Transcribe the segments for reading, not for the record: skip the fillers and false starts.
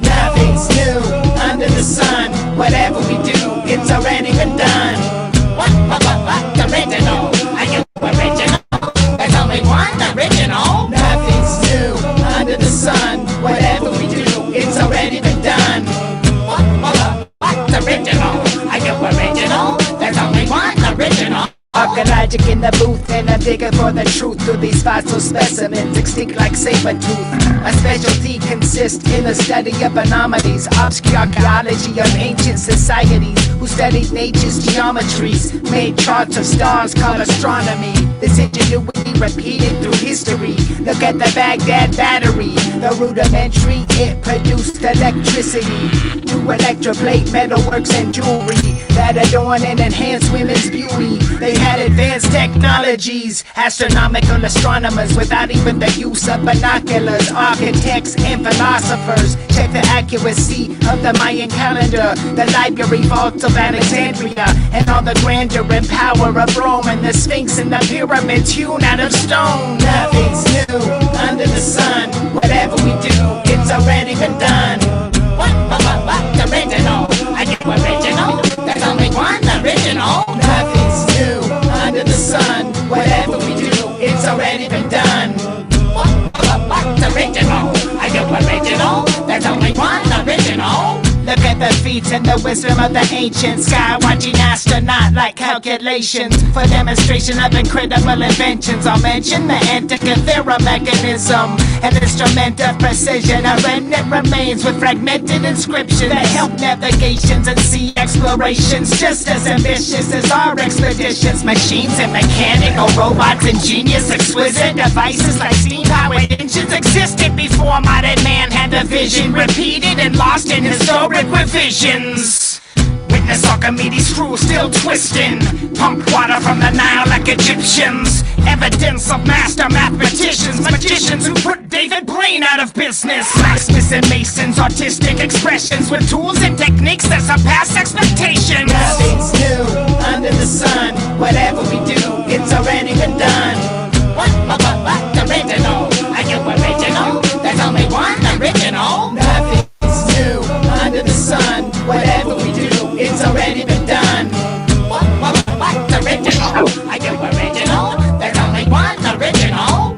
Nothing's new under the sun. Whatever we do, it's already been done. What? Original? Are you original? There's only one original. Nothing's new under the sun. Whatever we do, it's already been done. What? Original? Are you original? There's only one original. Archaeologic in the booth, and I'm digging for the truth through these fossil specimens, extinct like saber-tooth. My specialty consists in the study of anomalies, obscure archaeology of ancient societies who studied nature's geometries, made charts of stars called astronomy. This ingenuity repeated through history. Look at the Baghdad battery, the rudimentary, it produced electricity to electroplate metalworks and jewelry that adorn and enhance women's beauty. They had advanced technologies, astronomical astronomers without even the use of binoculars, architects and philosophers. Check the accuracy of the Mayan calendar, the library vaults of Alexandria, and all the grandeur and power of Rome, and the Sphinx and the pyramids hewn out of stone. Nothing's new under the sun. Whatever we do, it's already been done. What? Original? Are you original? There's only one original. Nothing's new under the sun. Whatever we do, it's already been done. What? Original? Are you original? There's only one original. Look at the feats and the wisdom of the ancient sky-watching astronaut like calculations for demonstration of incredible inventions. I'll mention the Antikythera mechanism, an instrument of precision, a remnant remains with fragmented inscriptions that help navigations and sea explorations, just as ambitious as our expeditions. Machines and mechanical robots, ingenious, exquisite devices like steam-powered engines existed before modern man had the vision, repeated and lost in historic revisions. Witness Archimedes' screw still twisting, pump water from the Nile like Egyptians. Evidence of master mathematicians, magicians who put David Blaine out of business. Blacksmiths and masons, artistic expressions with tools and techniques that surpass expectations. Nothing's new under the sun. Whatever we do, it's already been done. What? Original? Are you original? There's only one original. Nothing's new under the sun. Whatever we do, it's already been done. What? Original? Are you original? There's only one original.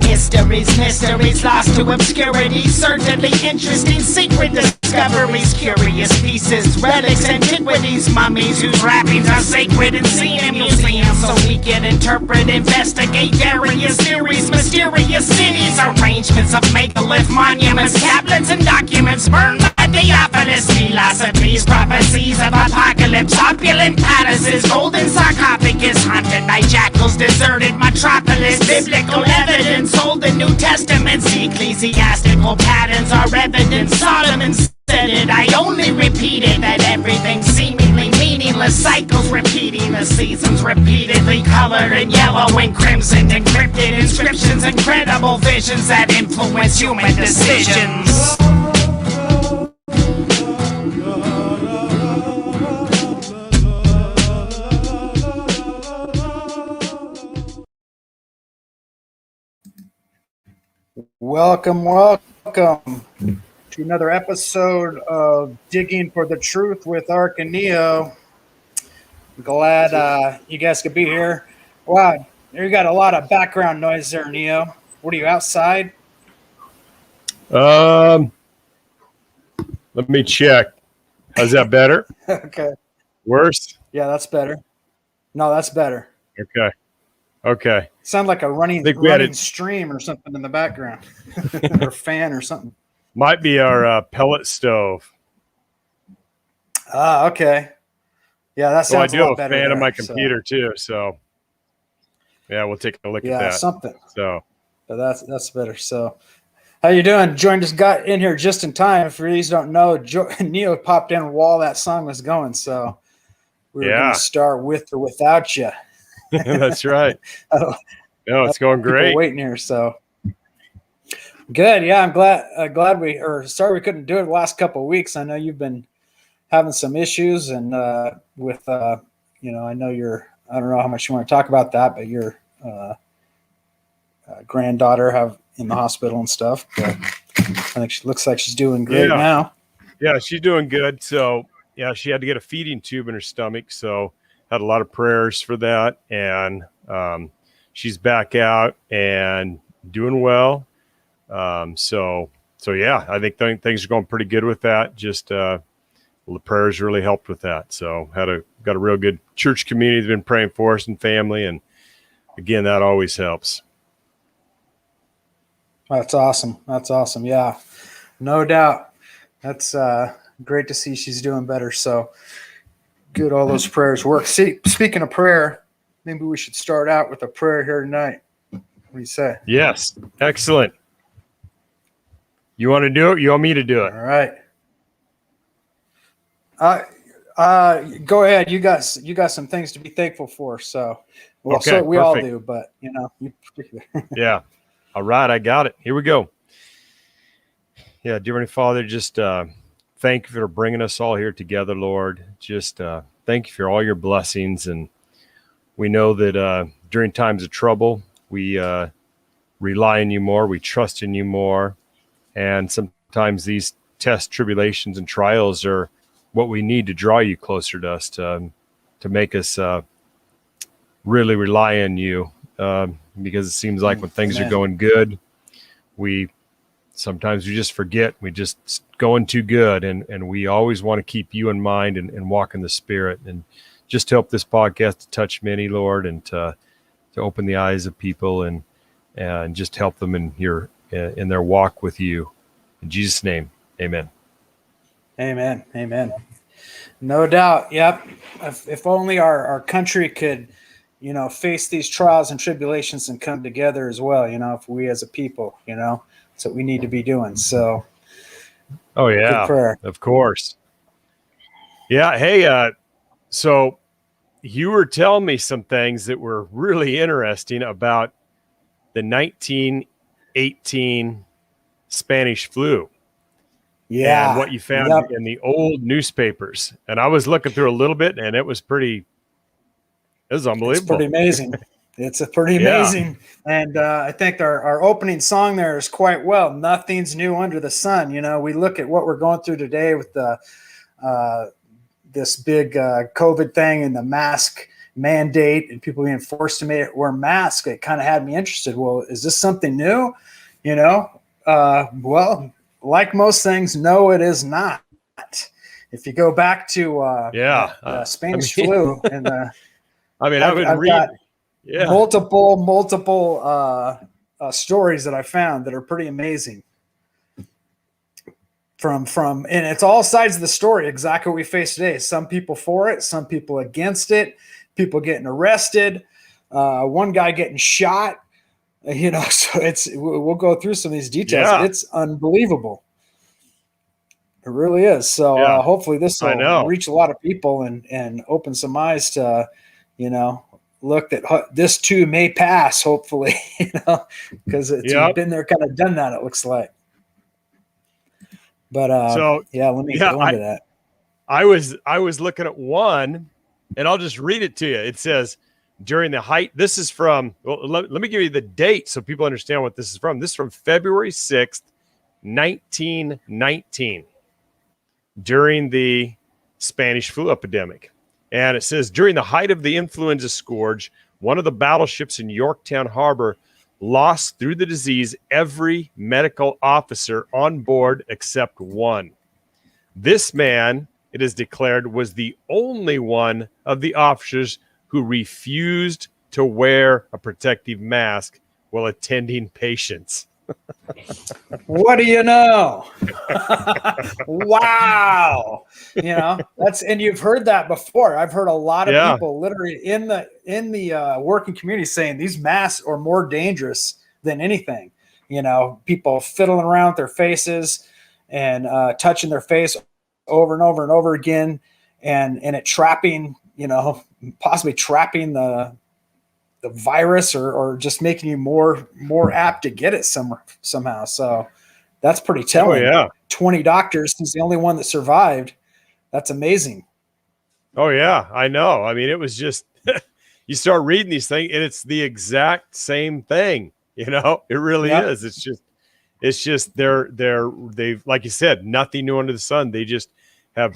Mysteries lost to obscurity. Certainly interesting secret discoveries. Curious pieces, relics, antiquities, mummies whose wrappings are sacred and seen in museums. So we can interpret, investigate various theories, mysterious cities, arrangements of megalith monuments, tablets and documents burned by Theophilus. Philosophies, prophecies of apocalypse, opulent palaces, golden sarcophagus, haunted by jackals, deserted metropolis, biblical evidence, Old and New Testaments, ecclesiastical patterns are evident. Solomon said it, I only repeated that everything seemingly meaningless, cycles repeating, the seasons repeatedly colored in yellow and crimson, encrypted inscriptions, incredible visions that influence human decisions. Welcome to another episode of Digging for the Truth with Ark and Neo. I'm glad you guys could be here. Wow, you got a lot of background noise there, Neo. What are you, outside? Let me check. How's that better? Okay. Worse? Yeah, that's better. No, that's better. Okay. Sound like a running stream or something in the background, or fan or something. Might be our pellet stove. Ah, okay. Yeah, that sounds I do a lot have a better fan on my so. computer too, so yeah, we'll take a look at that. Something. So that's better. So, how you doing? Just got in here just in time. For these who don't know, Neo popped in while that song was going, so we were going to start with or without you. That's right. No, it's going great. Waiting here, so good. Yeah, I'm glad sorry we couldn't do it the last couple of weeks. I know you've been having some issues, and with I know I don't know how much you want to talk about that, but your granddaughter in the hospital and stuff. But I think she looks like she's doing great now. Yeah, she's doing good. So, yeah, she had to get a feeding tube in her stomach. So, had a lot of prayers for that. And she's back out and doing well. So yeah, I think things are going pretty good with that. Just the prayers really helped with that. So, got a real good church community that's been praying for us and family. And again, that always helps. That's awesome. That's awesome. Yeah, no doubt. That's great to see she's doing better. So good, all those prayers work. See, speaking of prayer, maybe we should start out with a prayer here tonight. What do you say? Yes, excellent. You want to do it? You want me to do it? All right. Go ahead. You got some things to be thankful for. So, well, okay, so we perfect. all do, but you particular. Yeah. All right, I got it. Here we go. Yeah, dear Heavenly Father, just thank you for bringing us all here together, Lord. Just thank you for all your blessings. And we know that during times of trouble, we rely on you more. We trust in you more. And sometimes these tests, tribulations, and trials are what we need to draw you closer to us, to make us really rely on you. Because it seems like when things are going good, sometimes we just forget. We just going too good, and we always want to keep you in mind and walk in the Spirit, and just help this podcast to touch many, Lord, and to open the eyes of people and just help them in their walk with you. In Jesus' name, amen. Amen. Amen. No doubt. Yep. If only our country could, face these trials and tribulations and come together as well. If we as a people, that's what we need to be doing. So, oh yeah, good prayer. Of course. Yeah. Hey, so you were telling me some things that were really interesting about the 1918 Spanish flu. Yeah. And what you found in the old newspapers. And I was looking through a little bit, and it was unbelievable. It's pretty amazing. It's pretty amazing. And I think our opening song there is quite well. Nothing's new under the sun. We look at what we're going through today with the this big COVID thing and the mask mandate and people being forced to wear masks. It kind of had me interested. Well, is this something new? Well, like most things, no, it is not. If you go back to Spanish flu and I've been reading multiple stories that I found that are pretty amazing. From and it's all sides of the story, exactly what we face today. Some people for it, some people against it, people getting arrested, one guy getting shot. So we'll go through some of these details. Yeah. It's unbelievable. It really is. So hopefully this will reach a lot of people and open some eyes to, look that this too may pass, hopefully, because it's been there, kind of done that, it looks like. But let me go into that. I was looking at one, and I'll just read it to you. It says, during the height, this is from, let me give you the date so people understand what this is from. This is from February 6th, 1919, during the Spanish flu epidemic. And it says, during the height of the influenza scourge, one of the battleships in Yorktown Harbor lost through the disease every medical officer on board except one. This man, it is declared, was the only one of the officers who refused to wear a protective mask while attending patients. What do you know? Wow. And you've heard that before. I've heard a lot of people literally in the working community saying these masks are more dangerous than anything. People fiddling around with their faces and touching their face over and over and over again, and it trapping, possibly trapping the virus or just making you more apt to get it somehow. So that's pretty telling. 20 doctors, he's the only one that survived. That's amazing. Oh yeah, I know. I mean, it was just, you start reading these things and it's the exact same thing. You know, it really Yep. is. It's just they've, like you said, nothing new under the sun. They just have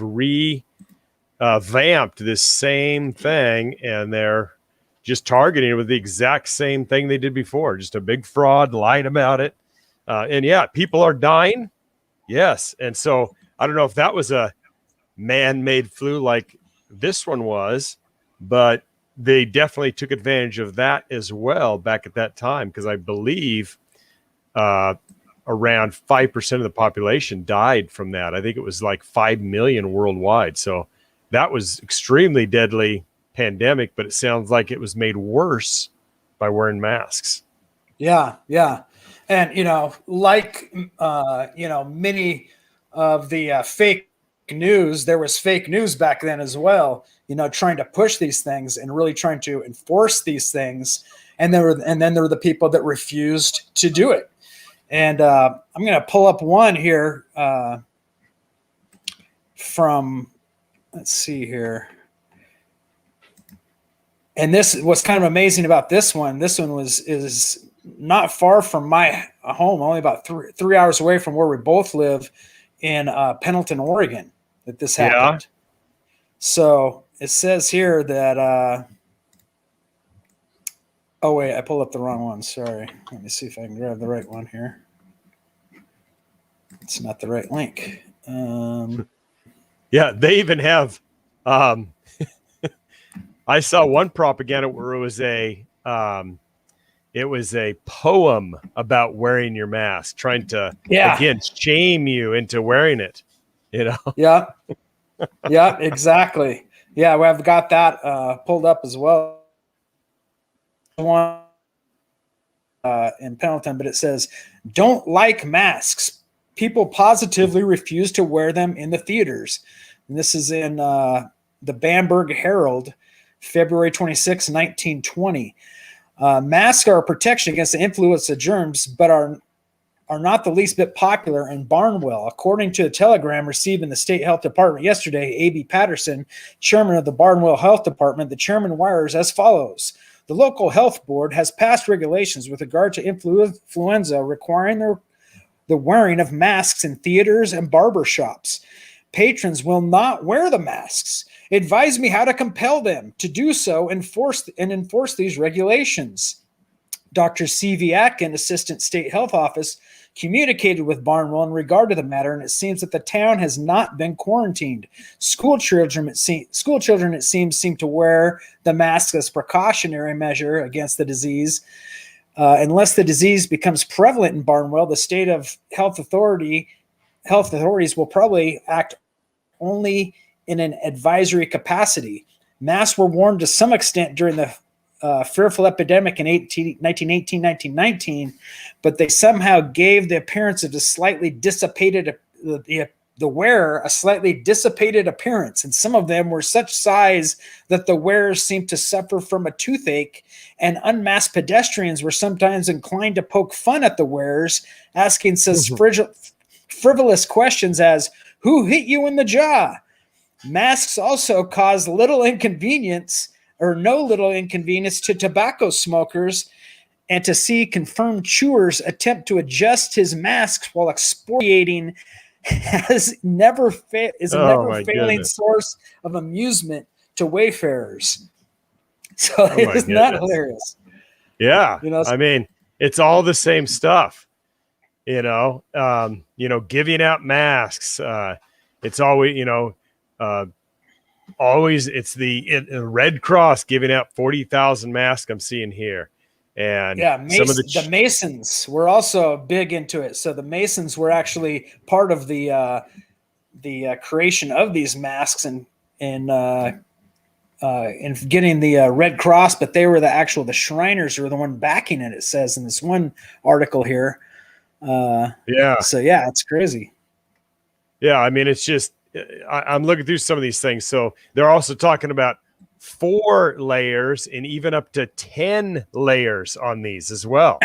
vamped this same thing, and they're just targeting it with the exact same thing they did before. Just a big fraud, lied about it. And yeah, people are dying. Yes. And so I don't know if that was a man-made flu like this one was, but they definitely took advantage of that as well back at that time, because I believe around 5% of the population died from that. I think it was like 5 million worldwide. So that was extremely deadly pandemic, but it sounds like it was made worse by wearing masks. Yeah, yeah. And, like, many of the fake news, there was fake news back then as well, trying to push these things and really trying to enforce these things. And then there were the people that refused to do it. And I'm going to pull up one here from, let's see here. And this, what's kind of amazing about this one is not far from my home, only about three hours away from where we both live in Pendleton, Oregon, that this happened. Yeah. So it says here that, oh wait, I pulled up the wrong one. Sorry. Let me see if I can grab the right one here. It's not the right link. Yeah, they even have, I saw one propaganda where it was a poem about wearing your mask, trying to again shame you into wearing it. Yeah, yeah, exactly. Yeah, I've got that pulled up as well. One in Pendleton, but it says, "Don't like masks. People positively refuse to wear them in the theaters." And this is in the Bamberg Herald, February 26, 1920. Masks are a protection against the influence of germs, but are not the least bit popular in Barnwell. According to a telegram received in the State Health Department yesterday, A.B. Patterson, chairman of the Barnwell Health Department, the chairman wires as follows. The local health board has passed regulations with regard to influenza requiring the wearing of masks in theaters and barber shops. Patrons will not wear the masks. Advise me how to compel them to do so and enforce these regulations. Dr. C.V. Atkin, Assistant State Health Office, communicated with Barnwell in regard to the matter, and it seems that the town has not been quarantined. School children, it seems, seem to wear the mask as precautionary measure against the disease. Unless the disease becomes prevalent in Barnwell, the state of health authorities will probably act only in an advisory capacity. Masks were worn to some extent during the fearful epidemic in 1918-1919, but they somehow gave the appearance of the wearer a slightly dissipated appearance, and some of them were such size that the wearers seemed to suffer from a toothache, and unmasked pedestrians were sometimes inclined to poke fun at the wearers, asking such frivolous questions as, "Who hit you in the jaw?" Masks also cause little inconvenience or no little inconvenience to tobacco smokers, and to see confirmed chewers attempt to adjust his masks while exporiating is a never failing source of amusement to wayfarers. So isn't that hilarious? Yeah. I mean, it's all the same stuff, giving out masks. It's always, it's the Red Cross giving out 40,000 masks I'm seeing here. And some of the Masons were also big into it. So the Masons were actually part of the creation of these masks and getting the Red Cross, but they were the Shriners who were the one backing it. It says in this one article here. So yeah, it's crazy. Yeah, I mean, it's just I'm looking through some of these things. So they're also talking about 4 layers and even up to 10 layers on these as well.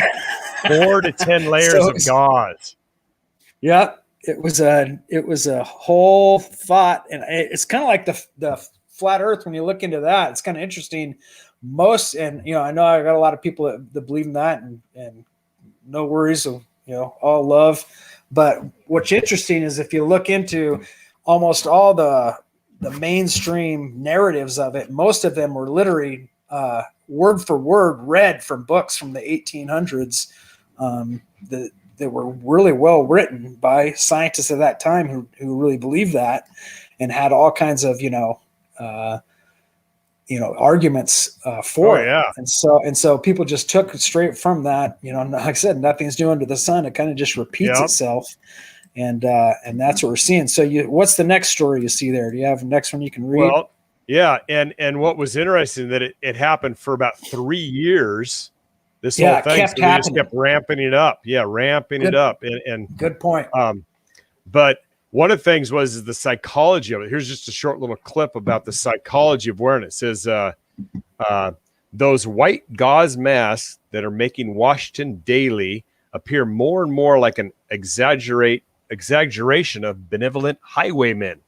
4 to 10 layers of gauze. Yeah, it was a whole thought, and it's kind of like the flat Earth when you look into that. It's kind of interesting. I know I got a lot of people that believe in that, and no worries, all love. But what's interesting is if you look into almost all the mainstream narratives of it, most of them were literally word for word read from books from the 1800s that were really well written by scientists at that time who really believed that and had all kinds of arguments for it. Yeah. And so people just took it straight from that. Like I said, nothing's new under the sun. It kind of just repeats itself. And that's what we're seeing. So what's the next story you see there? Do you have the next one you can read? Well, yeah. And what was interesting that it happened for about 3 years. This whole thing kept happening. Just kept ramping it up. Yeah. Ramping it up. And good point. But one of the things was the psychology of it. Here's just a short little clip about the psychology of wearing it. It says, those white gauze masks that are making Washington daily appear more and more like an exaggeration of benevolent highwaymen.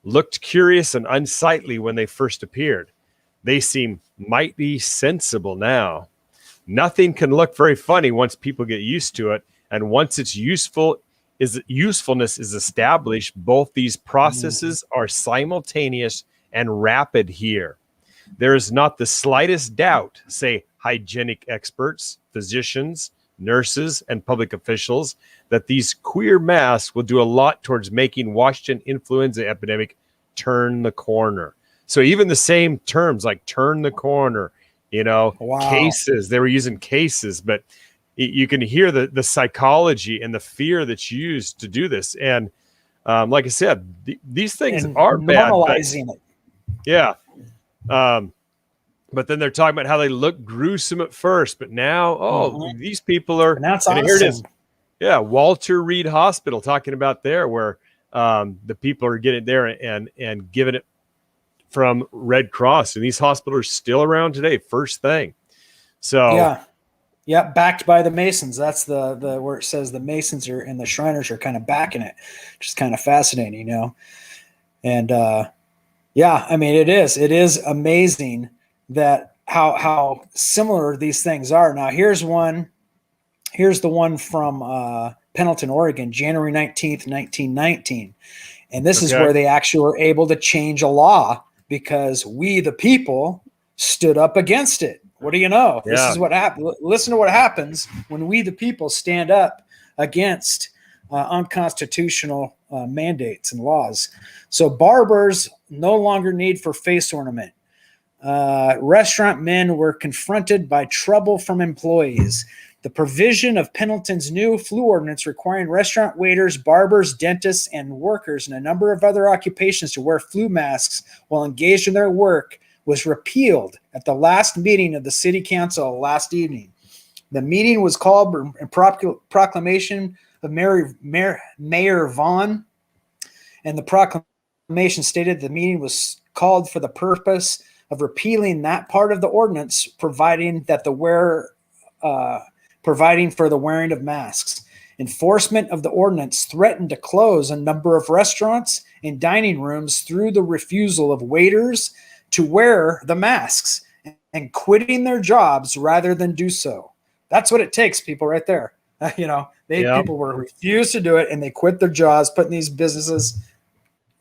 Looked curious and unsightly when they first appeared. They seem mighty sensible now. Nothing can look very funny once people get used to it, and once its usefulness is established, both these processes are simultaneous and rapid here. There is not the slightest doubt, say hygienic experts, physicians, nurses, and public officials, that these queer masks will do a lot towards making Washington influenza epidemic turn the corner. So even the same terms like turn the corner, cases, they were using cases, but you can hear the psychology and the fear that's used to do this. And like I said, these things are normalizing bad. It. Yeah. But then they're talking about how they look gruesome at first, but now, these people are. And that's awesome. Here it is. Yeah, Walter Reed Hospital talking about there where the people are getting there and giving it from Red Cross, and these hospitals are still around today. First thing. So yeah, backed by the Masons. That's the where it says the Masons are and the Shriners are kind of backing it, which is kind of fascinating, And I mean, it is amazing that how similar these things are. Now here's the one from Pendleton, Oregon, January 19th, 1919. And this is where they actually were able to change a law because we, the people, stood up against it. What do you know? Yeah. This is what happened. Listen to what happens when we, the people, stand up against unconstitutional mandates and laws. So barbers no longer need for face ornament. Restaurant men were confronted by trouble from employees. The provision of Pendleton's new flu ordinance requiring restaurant waiters, barbers, dentists, and workers and a number of other occupations to wear flu masks while engaged in their work was repealed at the last meeting of the city council last evening. The meeting was called a proclamation of Mayor Vaughn, and the proclamation stated the meeting was called for the purpose of repealing that part of the ordinance providing for the wearing of masks. Enforcement of the ordinance threatened to close a number of restaurants and dining rooms through the refusal of waiters to wear the masks and quitting their jobs rather than do so. That's what it takes, people, right there. People were refused to do it and they quit their jobs, putting these businesses,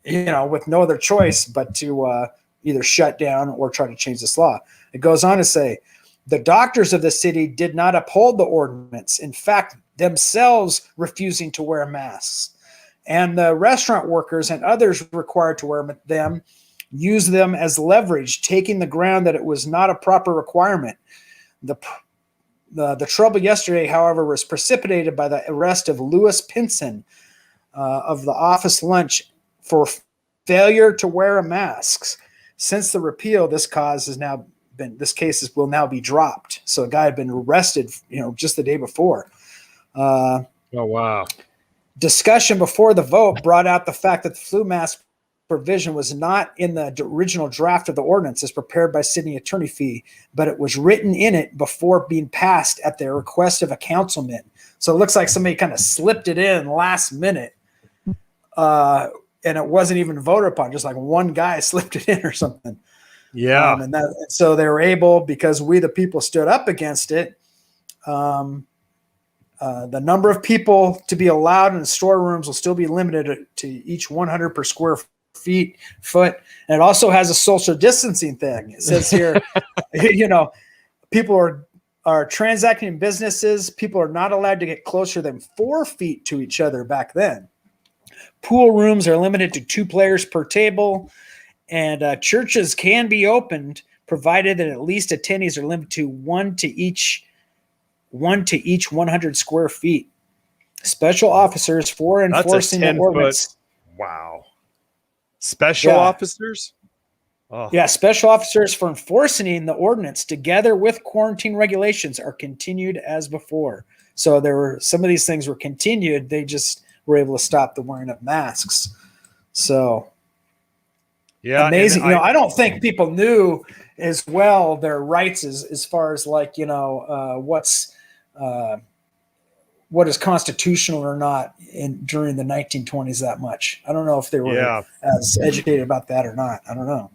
with no other choice but to either shut down or try to change this law. It goes on to say, the doctors of the city did not uphold the ordinance, in fact, themselves refusing to wear masks. And the restaurant workers and others required to wear them used them as leverage, taking the ground that it was not a proper requirement. The trouble yesterday, however, was precipitated by the arrest of Louis Pinson of the office lunch for failure to wear masks. Since the repeal, this case will now be dropped. So a guy had been arrested, just the day before. Oh, wow. Discussion before the vote brought out the fact that the flu mask provision was not in the original draft of the ordinance as prepared by Sydney Attorney Fee, but it was written in it before being passed at the request of a councilman. So it looks like somebody kind of slipped it in last minute. And it wasn't even voted upon, just like one guy slipped it in or something. Yeah. So they were able, because we, the people, stood up against it. The number of people to be allowed in the storerooms will still be limited to each 100 per square foot. And it also has a social distancing thing. It says here, people are transacting in businesses. People are not allowed to get closer than 4 feet to each other back then. Pool rooms are limited to 2 players per table, and churches can be opened provided that at least attendees are limited to one to each 100 square feet. Special officers for enforcing the ordinance. Wow. Special officers? Oh. Yeah, special officers for enforcing the ordinance together with quarantine regulations are continued as before. So there were some of these things were continued. They just were able to stop the wearing of masks. So yeah, amazing. I don't think people knew as well their rights as far as like, what is constitutional or not during the 1920s that much. I don't know if they were as educated about that or not. I don't know.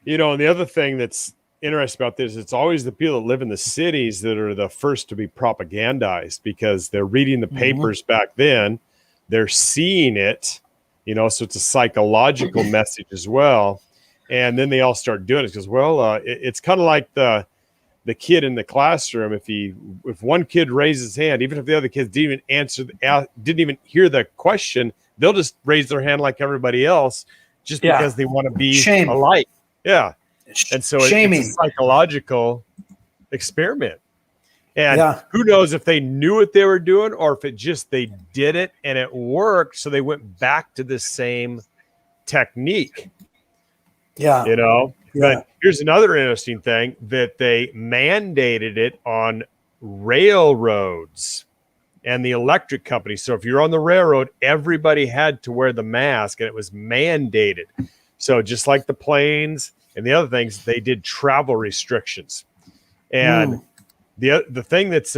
And the other thing that's interesting about this, it's always the people that live in the cities that are the first to be propagandized because they're reading the papers back then. They're seeing it, so it's a psychological message as well. And then they all start doing it because, it's kind of like the kid in the classroom. If one kid raises his hand, even if the other kids didn't even hear the question, they'll just raise their hand like everybody else just because they want to be alike. Yeah. And so it's a psychological experiment. And who knows if they knew what they were doing or if they did it and it worked. So they went back to the same technique. Yeah. But here's another interesting thing that they mandated it on railroads and the electric company. So if you're on the railroad, everybody had to wear the mask and it was mandated. So just like the planes and the other things, they did travel restrictions. And the thing that's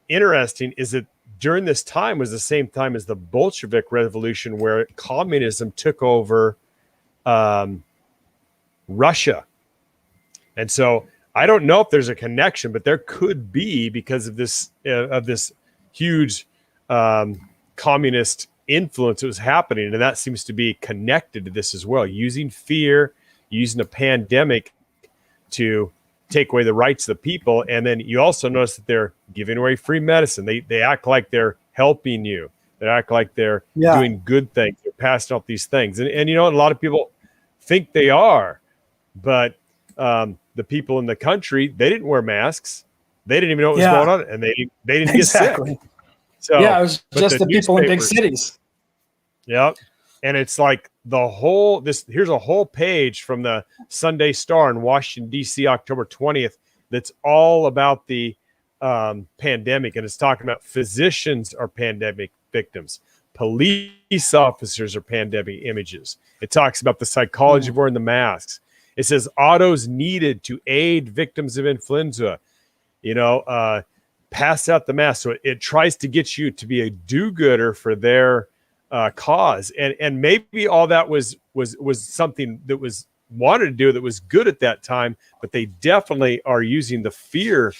interesting is that during this time was the same time as the Bolshevik Revolution, where communism took over Russia. And so I don't know if there's a connection, but there could be because of this huge communist influence that was happening. And that seems to be connected to this as well, using fear, using a pandemic to take away the rights of the people. And then you also notice that they're giving away free medicine. They act like they're helping you. They act like they're doing good things. They're passing out these things. And a lot of people think they are, but the people in the country, they didn't wear masks. They didn't even know what was going on, and they didn't get sick. So it was just the people in big cities. Yep. And it's like here's a whole page from the Sunday Star in Washington, D.C., October 20th, that's all about the pandemic. And it's talking about physicians are pandemic victims. Police officers are pandemic images. It talks about the psychology of wearing the masks. It says autos needed to aid victims of influenza, pass out the mask. So it tries to get you to be a do-gooder for their cause. And maybe all that was something that was wanted to do that was good at that time, but they definitely are using the fear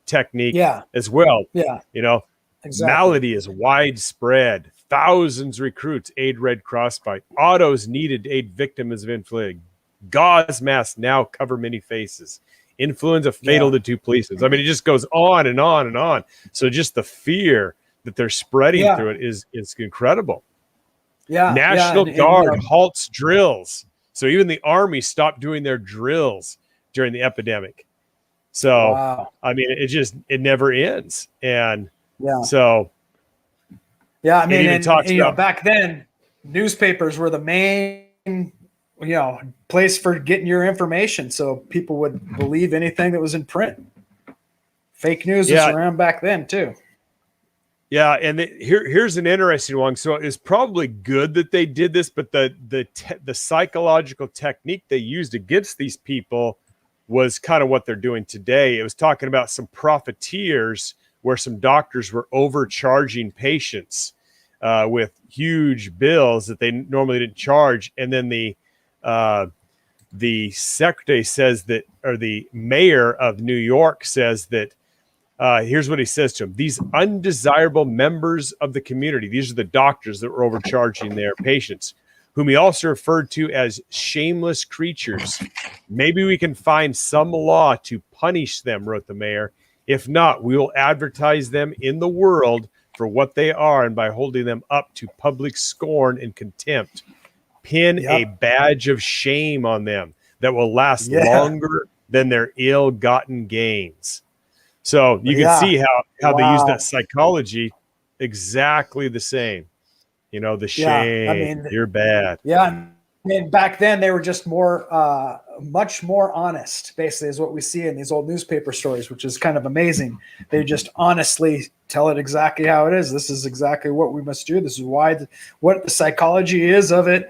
technique as well. Yeah. Exactly. Malady is widespread. Thousands recruits aid Red Cross fight. Autos needed to aid victims of influenza. Gauze masks now cover many faces. Influenza fatal to 2 policemen. I mean, it just goes on and on and on. So just the fear that they're spreading through it is incredible. Yeah. National Guard halts drills. So even the Army stopped doing their drills during the epidemic. So, I mean, it never ends. And so. Yeah, I mean, and back then, newspapers were the main, place for getting your information. So people would believe anything that was in print. Fake news was around back then too. Yeah, and here's an interesting one. So it's probably good that they did this, but the psychological technique they used against these people was kind of what they're doing today. It was talking about some profiteers where some doctors were overcharging patients with huge bills that they normally didn't charge. And then the secretary says that, or the mayor of New York says that Here's what he says to him. These undesirable members of the community, these are the doctors that were overcharging their patients, whom he also referred to as shameless creatures. Maybe we can find some law to punish them, wrote the mayor. If not, we will advertise them in the world for what they are, and by holding them up to public scorn and contempt, pin a badge of shame on them that will last longer than their ill-gotten gains. So you can see how they use that psychology exactly the same. You know, the shame, I mean, you're bad. Yeah. And back then they were just more, much more honest, basically, is what we see in these old newspaper stories, which is kind of amazing. They just honestly tell it exactly how it is. This is exactly what we must do. This is why, what the psychology is of it.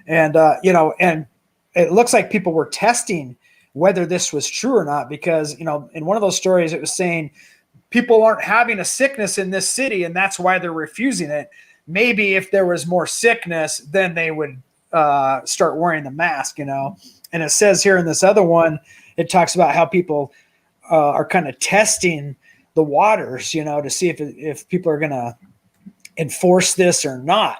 And, and it looks like people were testing whether this was true or not, because, in one of those stories, it was saying people aren't having a sickness in this city, and that's why they're refusing it. Maybe if there was more sickness, then they would start wearing the mask, And it says here in this other one, it talks about how people are kind of testing the waters, to see if people are going to enforce this or not,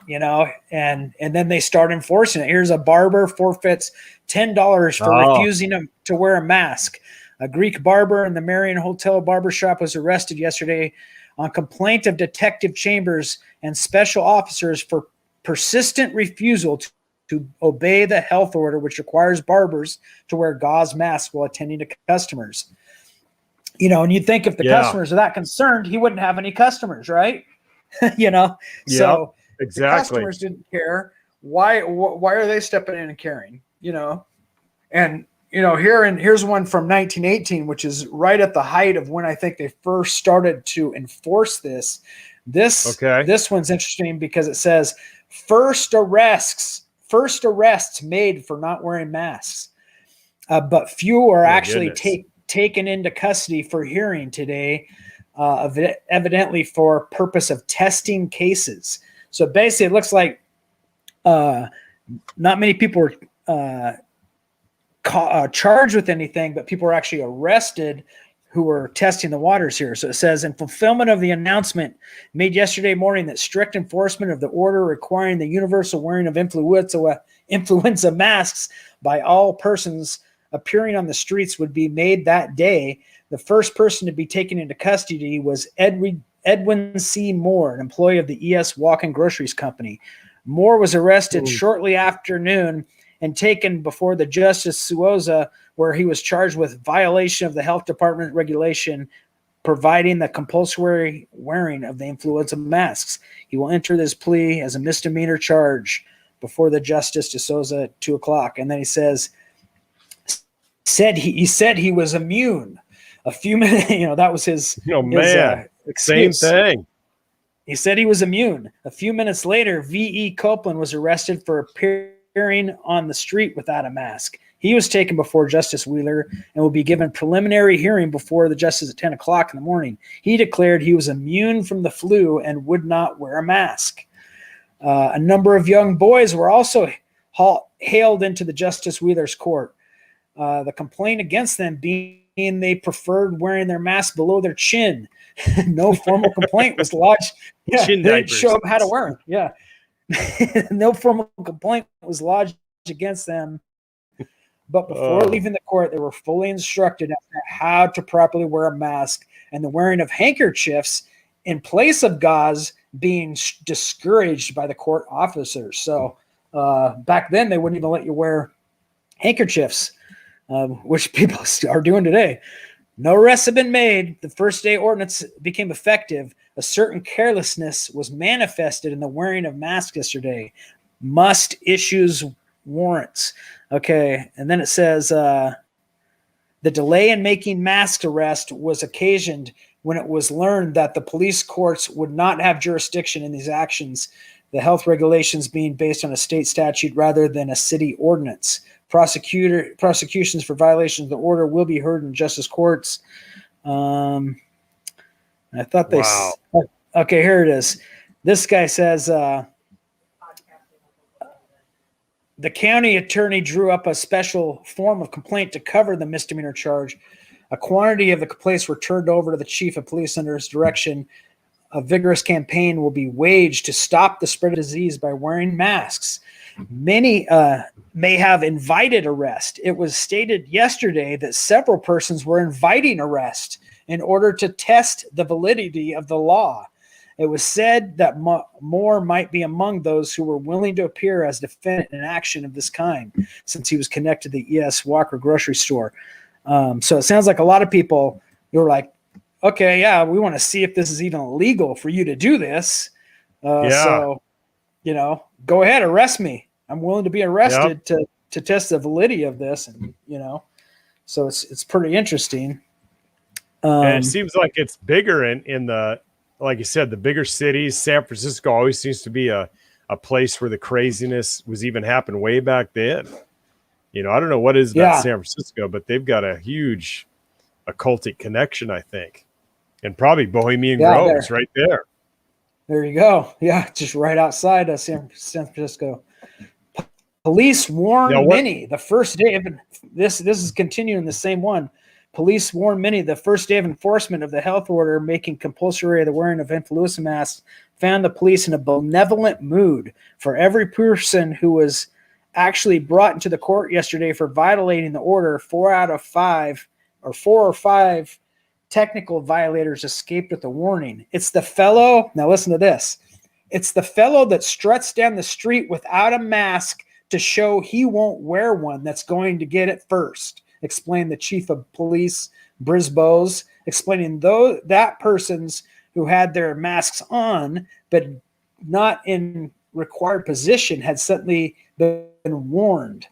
and then they start enforcing it. Here's a barber forfeits $10 for refusing to wear a mask. A Greek barber in the Marion Hotel barbershop was arrested yesterday on complaint of Detective Chambers and special officers for persistent refusal to obey the health order, which requires barbers to wear gauze masks while attending to customers. And you'd think if the customers are that concerned, he wouldn't have any customers, right? So exactly. The customers didn't care. Why are they stepping in and caring? And here's one from 1918, which is right at the height of when I think they first started to enforce this. This one's interesting because it says first arrests made for not wearing masks, but few are actually taken into custody for hearing today, evidently for purpose of testing cases. So basically, it looks like not many people were charged with anything, but people were actually arrested who were testing the waters here. So it says, in fulfillment of the announcement made yesterday morning that strict enforcement of the order requiring the universal wearing of influenza masks by all persons appearing on the streets would be made that day, the first person to be taken into custody was Edwin C. Moore, an employee of the ES Walk-in Groceries Company. Moore was arrested shortly after noon and taken before the Justice Souza, where he was charged with violation of the health department regulation providing the compulsory wearing of the influenza masks. He will enter this plea as a misdemeanor charge before the Justice Souza at 2:00. And then he said he was immune. A few minutes, that was his excuse. Same thing. He said he was immune. A few minutes later, V.E. Copeland was arrested for appearing on the street without a mask. He was taken before Justice Wheeler and will be given preliminary hearing before the justice at 10:00 in the morning. He declared he was immune from the flu and would not wear a mask. A number of young boys were also hailed into the Justice Wheeler's court. The complaint against them being they preferred wearing their mask below their chin. No formal complaint was lodged. Yeah, they didn't show them how to wear them. Yeah. No formal complaint was lodged against them. But before leaving the court, they were fully instructed on how to properly wear a mask, and the wearing of handkerchiefs in place of gauze being discouraged by the court officers. So back then, they wouldn't even let you wear handkerchiefs, which people are doing today. No arrests have been made. The first day ordinance became effective. A certain carelessness was manifested in the wearing of masks yesterday. Must issues warrants. Okay, and then it says the delay in making mask arrest was occasioned when it was learned that the police courts would not have jurisdiction in these actions, the health regulations being based on a state statute rather than a city ordinance. Prosecutions for violations of the order will be heard in justice courts. I thought they. Wow. Okay, here it is. This guy says the county attorney drew up a special form of complaint to cover the misdemeanor charge. A quantity of the police were turned over to the chief of police under his direction. A vigorous campaign will be waged to stop the spread of disease by wearing masks. Many may have invited arrest. It was stated yesterday that several persons were inviting arrest in order to test the validity of the law. It was said that more might be among those who were willing to appear as defendant in action of this kind, since he was connected to the E.S. Walker grocery store. So it sounds like a lot of people were like, okay, yeah, we want to see if this is even illegal for you to do this. So, go ahead, arrest me. I'm willing to be arrested to test the validity of this. And, so it's pretty interesting. And it seems like it's bigger in the, like you said, the bigger cities. San Francisco always seems to be a place where the craziness was even happened way back then. I don't know what it is about San Francisco, but they've got a huge occultic connection, I think. And probably Bohemian Groves right there. There you go. Yeah, just right outside of San Francisco. Police warned many the first day of this is continuing the same one. Police warned many the first day of enforcement of the health order making compulsory the wearing of influenza masks found the police in a benevolent mood. For every person who was actually brought into the court yesterday for violating the order, 4 or 5 technical violators escaped with a warning. It's the fellow, now listen to this. It's the fellow that struts down the street without a mask to show he won't wear one that's going to get it first, explained the chief of police, Brisboes, explaining that persons who had their masks on but not in required position had suddenly been warned.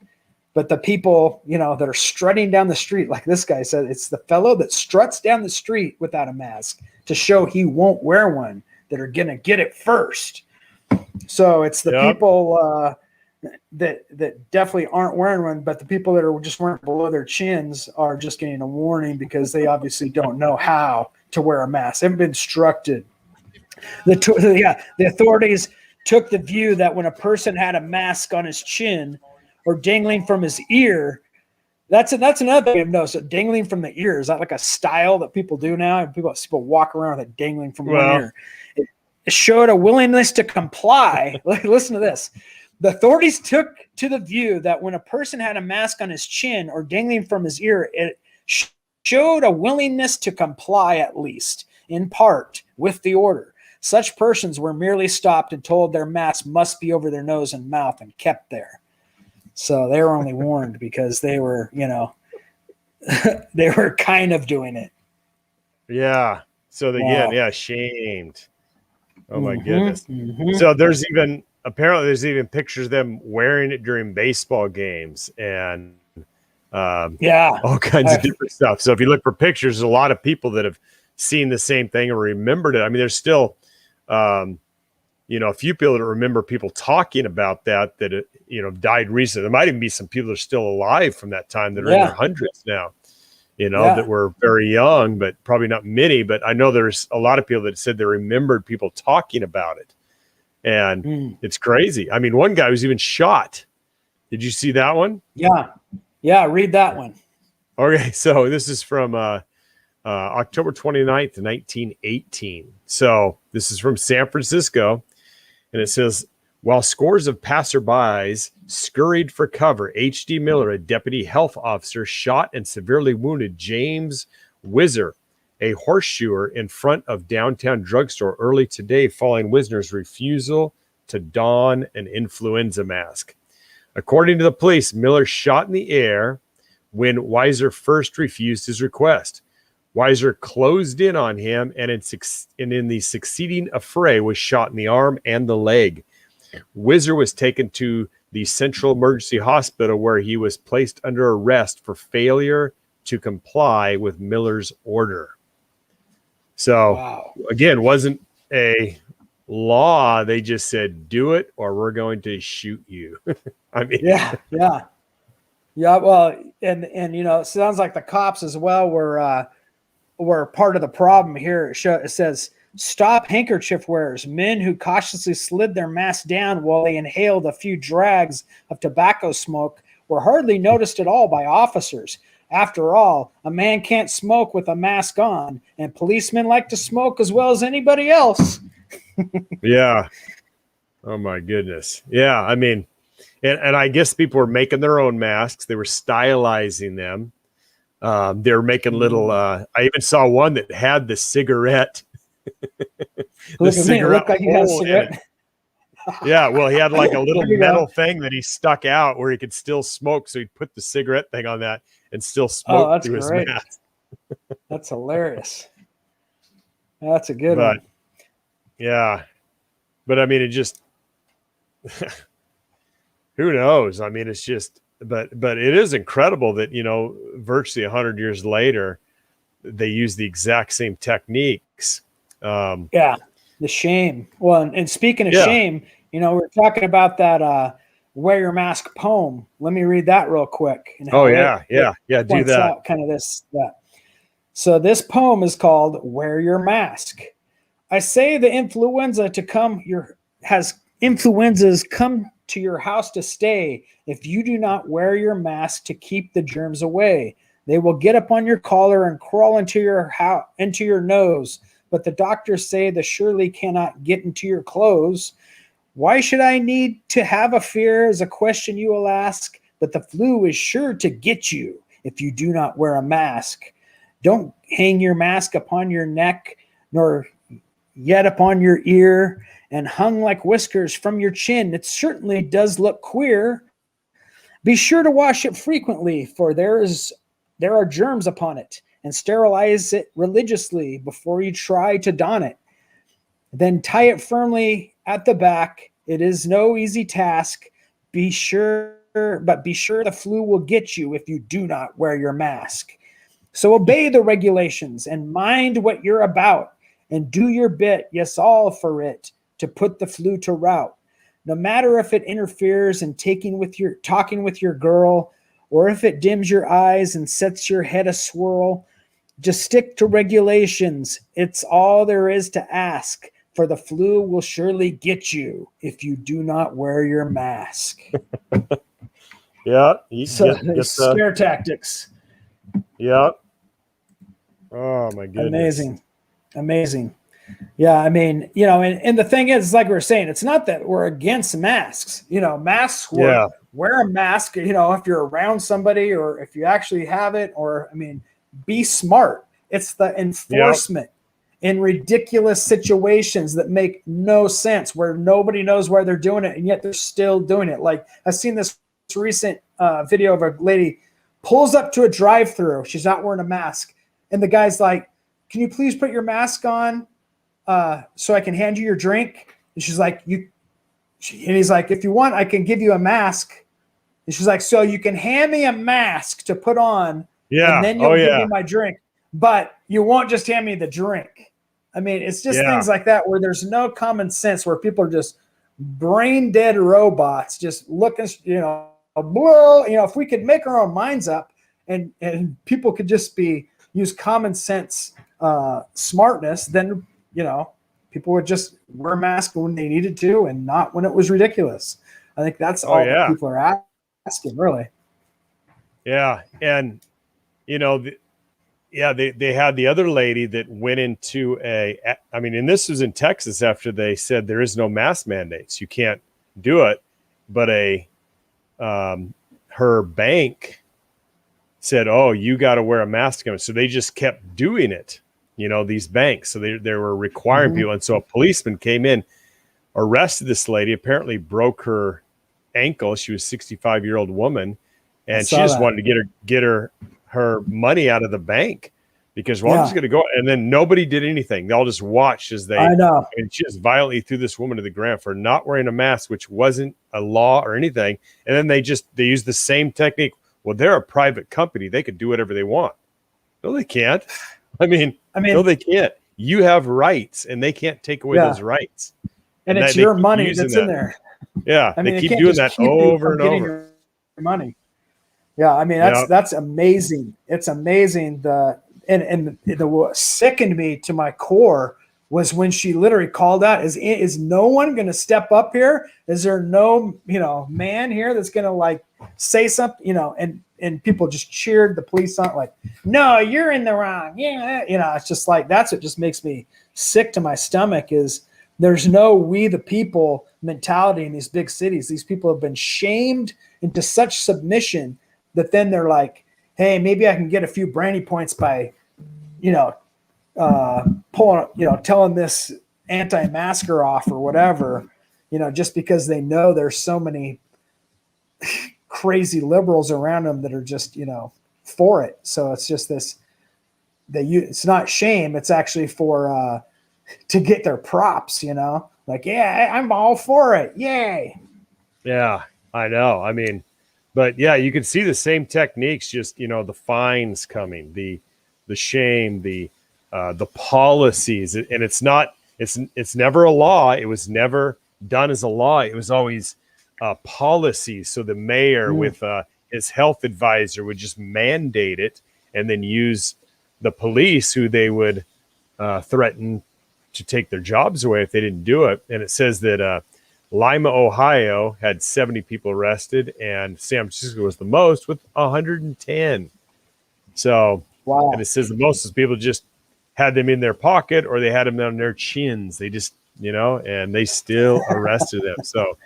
But the people, that are strutting down the street, like this guy said, it's the fellow that struts down the street without a mask to show he won't wear one that are going to get it first. So it's the people that definitely aren't wearing one, but the people that are just wearing below their chins are just getting a warning because they obviously don't know how to wear a mask. They haven't been instructed. The authorities took the view that when a person had a mask on his chin or dangling from his ear, that's another thing I've noticed. So dangling from the ear, is that like a style that people do now? People walk around with it dangling from one ear. It showed a willingness to comply. Listen to this. The authorities took to the view that when a person had a mask on his chin or dangling from his ear, it showed a willingness to comply, at least in part, with the order. Such persons were merely stopped and told their mask must be over their nose and mouth and kept there. So they were only warned because they were, they were kind of doing it. Yeah. So shamed. Oh my goodness. Mm-hmm. So apparently there's even pictures of them wearing it during baseball games and all kinds of different stuff. So if you look for pictures, there's a lot of people that have seen the same thing and remembered it. I mean, there's still, a few people that remember people talking about that died recently. There might even be some people that are still alive from that time that are in their hundreds now, that were very young, but probably not many. But I know there's a lot of people that said they remembered people talking about it. And it's crazy. I mean, one guy was even shot. Did you see that one? Yeah. Yeah. Read that one. Okay. So this is from October 29th, 1918. So this is from San Francisco. And it says, while scores of passerbys scurried for cover, H.D. Miller, a deputy health officer, shot and severely wounded James Whizzer, a horseshoer in front of downtown drugstore early today following Wisner's refusal to don an influenza mask. According to the police, Miller shot in the air when Weiser first refused his request. Weiser closed in on him and in the succeeding affray was shot in the arm and the leg. Whizzer was taken to the Central Emergency Hospital where he was placed under arrest for failure to comply with Miller's order. So, again, wasn't a law. They just said, do it or we're going to shoot you. I mean, yeah. Well, and it sounds like the cops as well were part of the problem here. It says, stop handkerchief wearers, men who cautiously slid their masks down while they inhaled a few drags of tobacco smoke were hardly noticed at all by officers. After all, a man can't smoke with a mask on, and policemen like to smoke as well as anybody else. Yeah. Oh my goodness. Yeah. I mean, and I guess people were making their own masks. They were stylizing them. They were making little, I even saw one that had the cigarette. Look at me. It looked like you had a cigarette. Yeah, well, he had like a little metal thing that he stuck out where he could still smoke. So he'd put the cigarette thing on that and still smoke through his mask. That's hilarious. That's a good But one. yeah, but I mean, it just who knows? I mean, it's just, but it is incredible that, you know, virtually 100 years later, they use the exact same techniques. Yeah. The shame. Well, and speaking of shame, you know, we're talking about that wear your mask poem. Let me read that real quick. And Do that. Out kind of that. So this poem is called "Wear Your Mask." I say the influenzas come to your house to stay. If you do not wear your mask to keep the germs away, they will get up on your collar and crawl into your nose. But the doctors say they surely cannot get into your clothes. Why should I need to have a fear is a question you will ask, but the flu is sure to get you if you do not wear a mask. Don't hang your mask upon your neck, nor yet upon your ear, and hung like whiskers from your chin. It certainly does look queer. Be sure to wash it frequently, for there are germs upon it, and sterilize it religiously before you try to don it. Then tie it firmly at the back. It is no easy task. Be sure the flu will get you if you do not wear your mask. So obey the regulations and mind what you're about, and do your bit, yes, all for it, to put the flu to rout. No matter if it interferes in talking with your girl, or if it dims your eyes and sets your head a swirl, just stick to regulations. It's all there is to ask, for the flu will surely get you if you do not wear your mask. Yeah. Scare tactics. Yeah. Oh my goodness. Amazing. Yeah, I mean, you know, and the thing is, like we were saying, it's not that we're against masks. You know, masks work. Wear a mask, you know, if you're around somebody or if you actually have it, or, I mean, be smart. It's the enforcement in ridiculous situations that make no sense, where nobody knows why they're doing it, and yet they're still doing it. Like, I've seen this recent video of a lady pulls up to a drive-thru. She's not wearing a mask. And the guy's like, "Can you please put your mask on so I can hand you your drink?" And she's like, and he's like, "If you want, I can give you a mask." And she's like, "So you can hand me a mask to put on, and then you'll give me my drink, but you won't just hand me the drink." I mean, it's just things like that where there's no common sense, where people are just brain dead robots, just looking, you know, if we could make our own minds up and people could just use common sense smartness, then, you know, people would just wear masks when they needed to and not when it was ridiculous. I think that's all that people are asking, really. Yeah. And, you know, they had the other lady that went into and this was in Texas after they said there is no mask mandates. You can't do it. But her bank said, "Oh, you got to wear a mask." So they just kept doing it, you know, these banks. So they were requiring people. And so a policeman came in, arrested this lady, apparently broke her ankle. She was a 65-year-old woman, and she just wanted to get her money out of the bank, because I'm just going to go. And then nobody did anything. They all just watched as and she just violently threw this woman to the ground for not wearing a mask, which wasn't a law or anything. And then they used the same technique. Well, they're a private company. They could do whatever they want. No, they can't. I mean, no, they can't. You have rights, and they can't take away those rights. And it's your money that's in there. Yeah, I mean, they keep doing that over and over. Your money. Yeah, I mean, that's amazing. It's amazing. And the sickened me to my core was when she literally called out, "Is no one going to step up here? Is there no, you know, man here that's going to like say something?" You know, and and people just cheered the police on, like, no, you're in the wrong. Yeah. It's just like, that's what just makes me sick to my stomach is there's no we the people mentality in these big cities. These people have been shamed into such submission that then they're like, hey, maybe I can get a few brownie points by, pulling, telling this anti-masker off or whatever, just because they know there's so many crazy liberals around them that are just, for it. So it's just this, it's not shame. It's actually for, to get their props, like, yeah, I'm all for it. Yay. Yeah, I know. I mean, but yeah, you can see the same techniques, just, the fines coming, the shame, the policies, and it's never a law. It was never done as a law. It was always policies. So the mayor with his health advisor would just mandate it and then use the police, who they would threaten to take their jobs away if they didn't do it. And it says that Lima, Ohio had 70 people arrested, and San Francisco was the most with 110. So, wow. And it says the most is people just had them in their pocket or they had them on their chins. They just, and they still arrested them. So,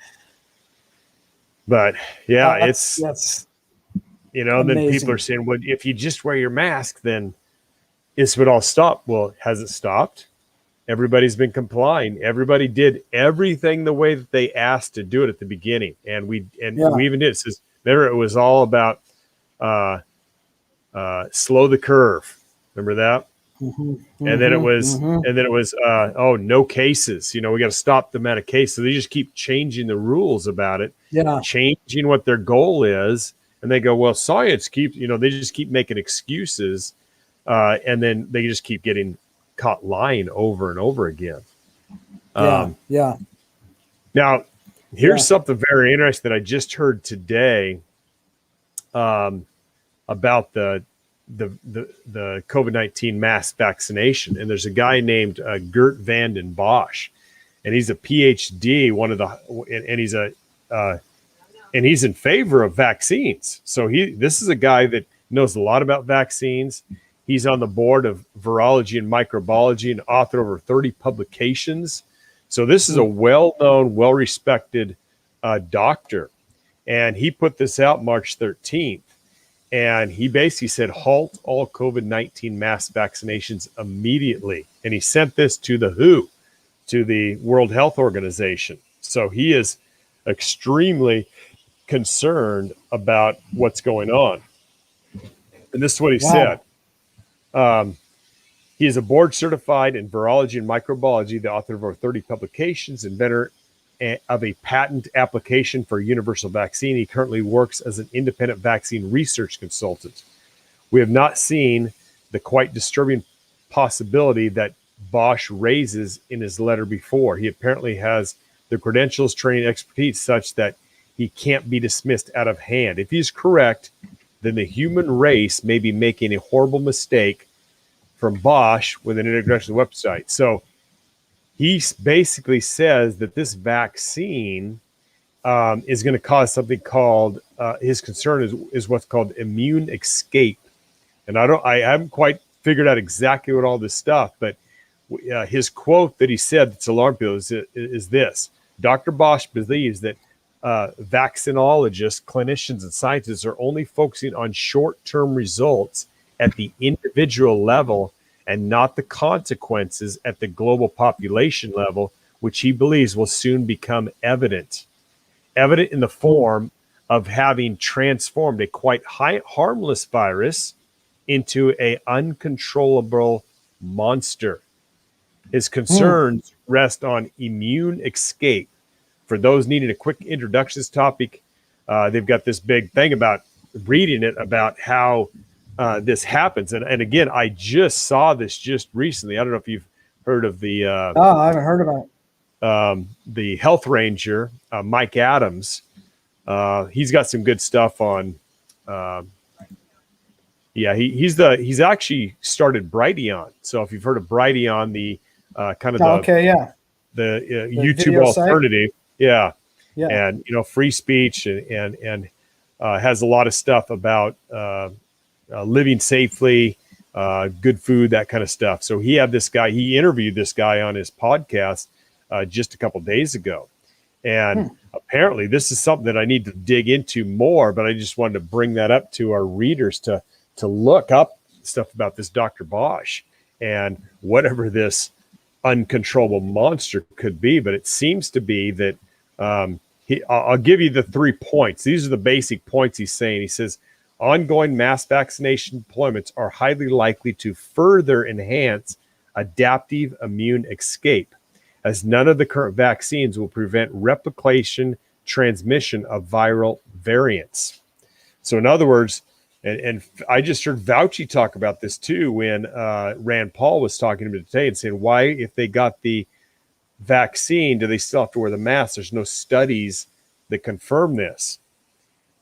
but yeah, that's and then people are saying, well, if you just wear your mask, then this would all stop. Well, has it stopped? Everybody's been complying. Everybody did everything the way that they asked to do it at the beginning. And we even did. It says, remember, it was all about slow the curve. Remember that? And then it was, no cases. We got to stop the amount of cases. So they just keep changing the rules about it, changing what their goal is. And they go, well, science keeps, they just keep making excuses. And then they just keep getting caught lying over and over again. Now, here's something very interesting that I just heard today about the COVID-19 mass vaccination. And there's a guy named Gert Vanden Bosch, and he's a PhD, and he's in favor of vaccines. So this is a guy that knows a lot about vaccines. He's on the board of virology and microbiology and author over 30 publications. So this is a well-known, well-respected doctor. And he put this out March 13th. And he basically said, halt all COVID-19 mass vaccinations immediately. And he sent this to the WHO, to the World Health Organization. So he is extremely concerned about what's going on. And this is what he said. He is a board certified in virology and microbiology, the author of over 30 publications, inventor of a patent application for a universal vaccine. He currently works as an independent vaccine research consultant. We have not seen the quite disturbing possibility that Bosch raises in his letter before. He apparently has the credentials, training, expertise such that he can't be dismissed out of hand. If he's correct, then the human race may be making a horrible mistake from Bosch with an introduction to the website. So he basically says that this vaccine is going to cause something called, his concern is what's called immune escape. And I haven't quite figured out exactly what all this stuff, but his quote that he said that's alarmed people is this: Dr. Bosch believes that vaccinologists, clinicians, and scientists are only focusing on short-term results at the individual level and not the consequences at the global population level, which he believes will soon become evident in the form of having transformed a quite harmless virus into an uncontrollable monster. His concerns rest on immune escape. For those needing a quick introduction to this topic, they've got this big thing about reading it about how this happens. And again, I just saw this just recently. I don't know if you've heard of the I haven't heard about it. The health ranger, Mike Adams. He's got some good stuff on. He's actually started Brighteon. So if you've heard of Brighteon, the kind of the YouTube alternative, and free speech and has a lot of stuff about living safely, good food, that kind of stuff. So he interviewed this guy on his podcast just a couple days ago. And apparently this is something that I need to dig into more, but I just wanted to bring that up to our readers to look up stuff about this Dr. Bosch and whatever this uncontrollable monster could be. But it seems to be that I'll give you the 3 points. These are the basic points he's saying. He says, ongoing mass vaccination deployments are highly likely to further enhance adaptive immune escape, as none of the current vaccines will prevent replication transmission of viral variants. So in other words, and I just heard Fauci talk about this too when Rand Paul was talking to him today and saying, why, if they got the vaccine, do they still have to wear the mask? There's no studies that confirm this.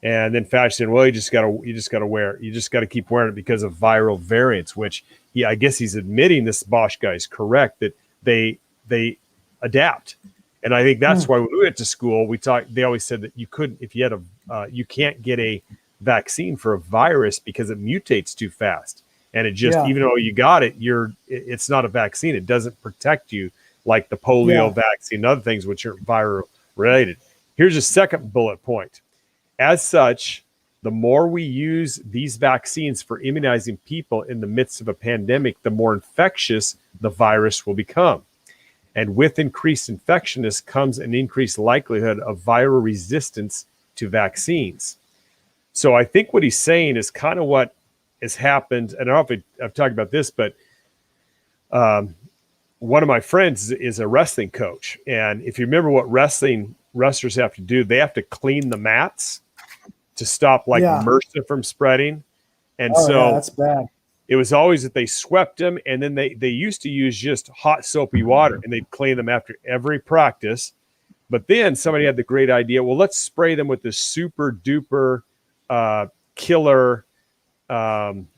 And then Fauci said, well, you just gotta wear it. You just got to keep wearing it because of viral variants, which I guess he's admitting, this Bosch guy is correct, that they adapt. And I think that's why when we went to school, they always said that you couldn't, if you had you can't get a vaccine for a virus because it mutates too fast. And it just, even though you got it, it's not a vaccine. It doesn't protect you like the polio vaccine and other things which are viral related. Here's a second bullet point. As such, the more we use these vaccines for immunizing people in the midst of a pandemic, the more infectious the virus will become. And with increased infectiousness comes an increased likelihood of viral resistance to vaccines. So I think what he's saying is kind of what has happened. And I don't know if I've talked about this, but one of my friends is a wrestling coach. And if you remember what wrestlers have to do, they have to clean the mats to stop MRSA from spreading. And that's bad. It was always that they swept them, and then they used to use just hot soapy water, and they'd clean them after every practice. But then somebody had the great idea, well, let's spray them with this super duper killer anti-germ,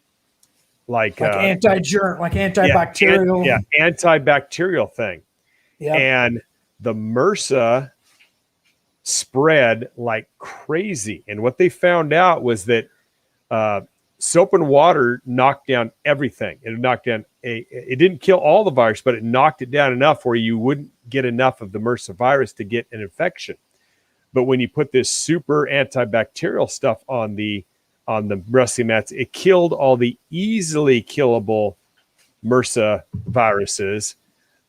like antibacterial. Antibacterial thing. Yeah. And the MRSA spread like crazy. And what they found out was that soap and water knocked down everything. It knocked down it didn't kill all the virus, but it knocked it down enough where you wouldn't get enough of the MRSA virus to get an infection. But when you put this super antibacterial stuff on the wrestling mats, it killed all the easily killable MRSA viruses.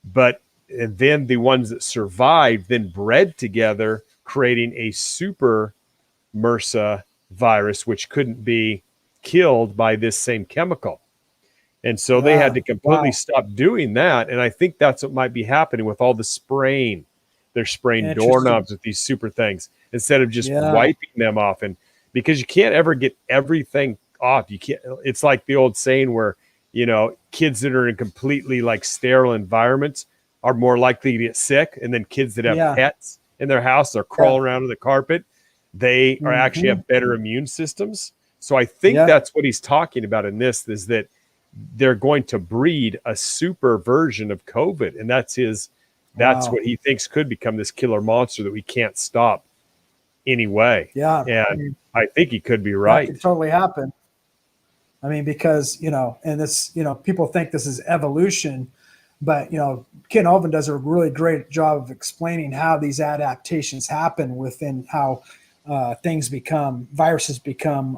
But then the ones that survived then bred together, creating a super MRSA virus, which couldn't be killed by this same chemical. And so they had to completely stop doing that. And I think that's what might be happening with all the spraying. They're spraying doorknobs with these super things instead of just wiping them off. And because you can't ever get everything off, you can't. It's like the old saying where, kids that are in completely like sterile environments are more likely to get sick. And then kids that have pets in their house, they're crawling around on the carpet. They are actually have better immune systems. So I think that's what he's talking about in this, is that they're going to breed a super version of COVID. And that's what he thinks could become this killer monster that we can't stop anyway. Yeah. And I think he could be right. That could totally happen. I mean, because, and this, people think this is evolution, but, Ken Oven does a really great job of explaining how these adaptations happen within how viruses become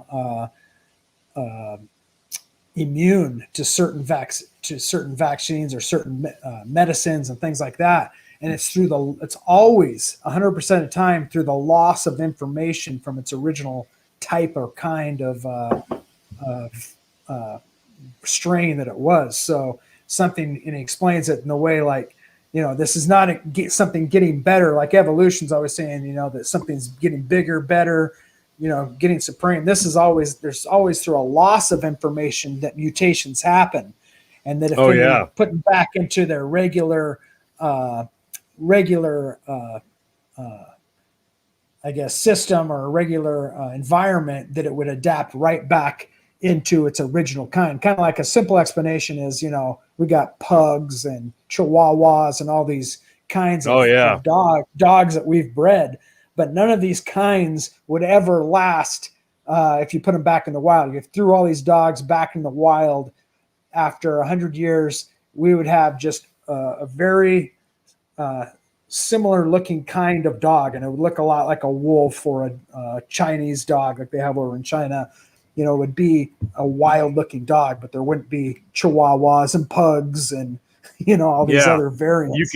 immune to certain vaccines or certain medicines and things like that. And it's always 100% of the time through the loss of information from its original type or kind of strain that it was. So something, and he explains it in a way like, this is not something getting better, like evolution's always saying, that something's getting bigger, better, getting supreme. There's always through a loss of information that mutations happen. And that if they put them back into their regular system or regular environment, that it would adapt right back into its original kind. Kind of like a simple explanation is, we got pugs and chihuahuas and all these kinds of dogs that we've bred, but none of these kinds would ever last if you put them back in the wild. You threw all these dogs back in the wild after 100 years, we would have just a very similar looking kind of dog, and it would look a lot like a wolf or a Chinese dog like they have over in China. You know, it would be a wild looking dog, but there wouldn't be Chihuahuas and pugs and, you know, all these other variants.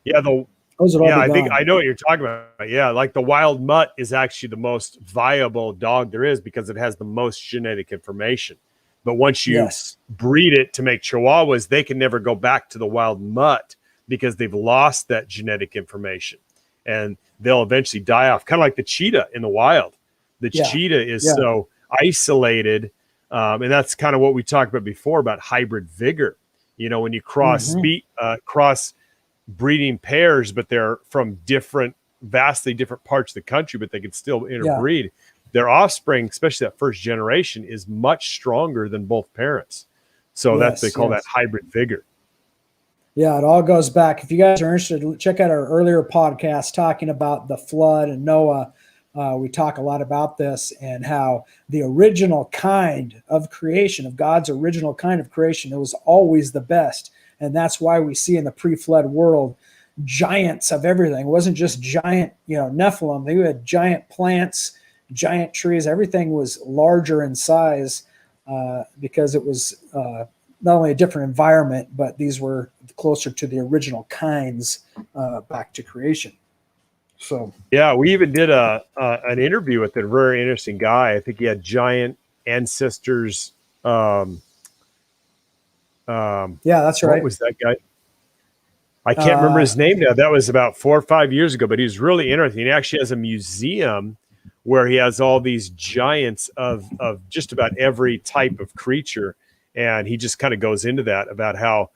Those would all be I think gone. I know what you're talking about. Yeah, like the wild mutt is actually the most viable dog there is because it has the most genetic information. But once you breed it to make Chihuahuas, they can never go back to the wild mutt because they've lost that genetic information, and they'll eventually die off. Kind of like the cheetah in the wild. The cheetah is so isolated, and that's kind of what we talked about before about hybrid vigor. You know, when you cross breeding pairs, but they're from vastly different parts of the country, but they can still interbreed. Their offspring, especially that first generation, is much stronger than both parents. So they call that hybrid vigor. Yeah, it all goes back. If you guys are interested, check out our earlier podcast talking about the flood and Noah. We talk a lot about this and how the original kind of creation, of God's original kind of creation, it was always the best. And that's why we see in the pre-flood world giants of everything. It wasn't just giant, Nephilim. They had giant plants, giant trees. Everything was larger in size because it was not only a different environment, but these were closer to the original kinds back to creation. So yeah, we even did an interview with a very interesting guy. I think he had giant ancestors. That's right. What was that guy? I can't remember his name now. That was about 4 or 5 years ago, but he was really interesting. He actually has a museum where he has all these giants of just about every type of creature. And he just kind of goes into that about how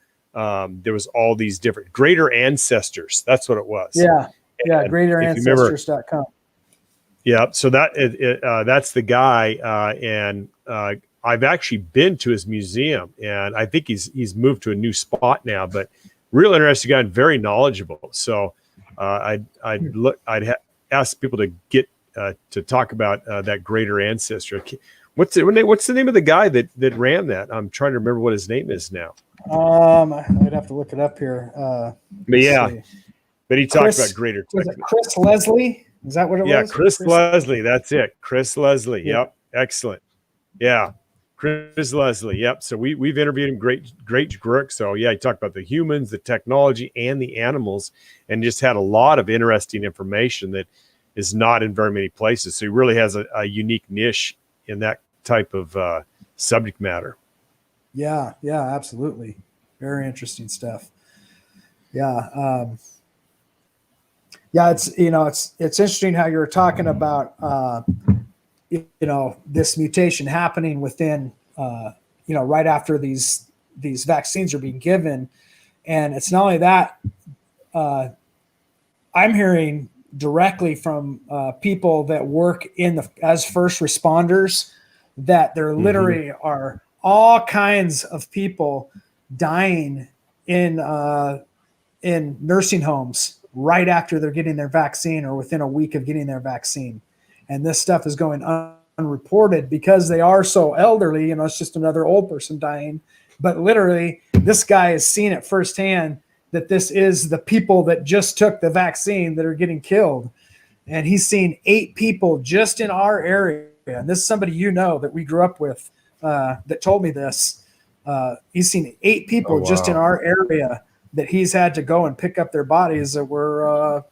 there was all these different greater ancestors. That's what it was. Yeah. Yeah. Greaterancestors.com. Yeah. So that's the guy. And I've actually been to his museum, and I think he's moved to a new spot now, but real interesting guy and very knowledgeable. So I'd ask people to get to talk about that greater ancestor. What's the name of the guy that ran that? I'm trying to remember what his name is now. I'd have to look it up here. But he talked about greater. Was it Chris Leslie? Is that what it was? Yeah, Chris Leslie. That's it. Chris Leslie. Yeah. Yep. Excellent. Yeah. Chris Leslie. Yep. So we've interviewed him. Great work. So yeah, he talked about the humans, the technology, and the animals, and just had a lot of interesting information that is not in very many places. So he really has a unique niche in that type of subject matter. Yeah, absolutely. Very interesting stuff. Yeah. It's interesting how you're talking about this mutation happening within right after these vaccines are being given. And it's not only that, I'm hearing directly from people that work as first responders that there literally are all kinds of people dying in nursing homes right after they're getting their vaccine or within a week of getting their vaccine. And this stuff is going unreported because they are so elderly. It's just another old person dying. But literally, this guy has seen it firsthand that this is the people that just took the vaccine that are getting killed. And he's seen 8 people just in our area. And this is somebody that we grew up with that told me this. He's seen 8 people just in our area that he's had to go and pick up their bodies that were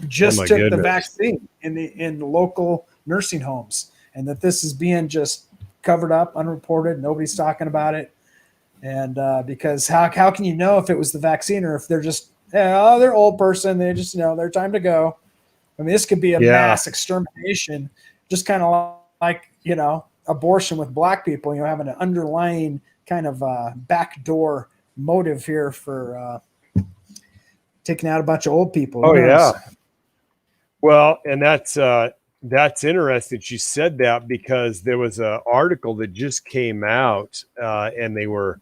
just took the vaccine in the local nursing homes, and that this is being just covered up, unreported. Nobody's talking about it. And because how can you know if it was the vaccine or if they're just, they're old person, they just, their time to go. I mean, this could be a mass extermination, just kind of like, abortion with black people, having an underlying kind of backdoor motive here for taking out a bunch of old people. Oh, yeah. Well, and that's interesting. She said that because there was an article that just came out, and they were,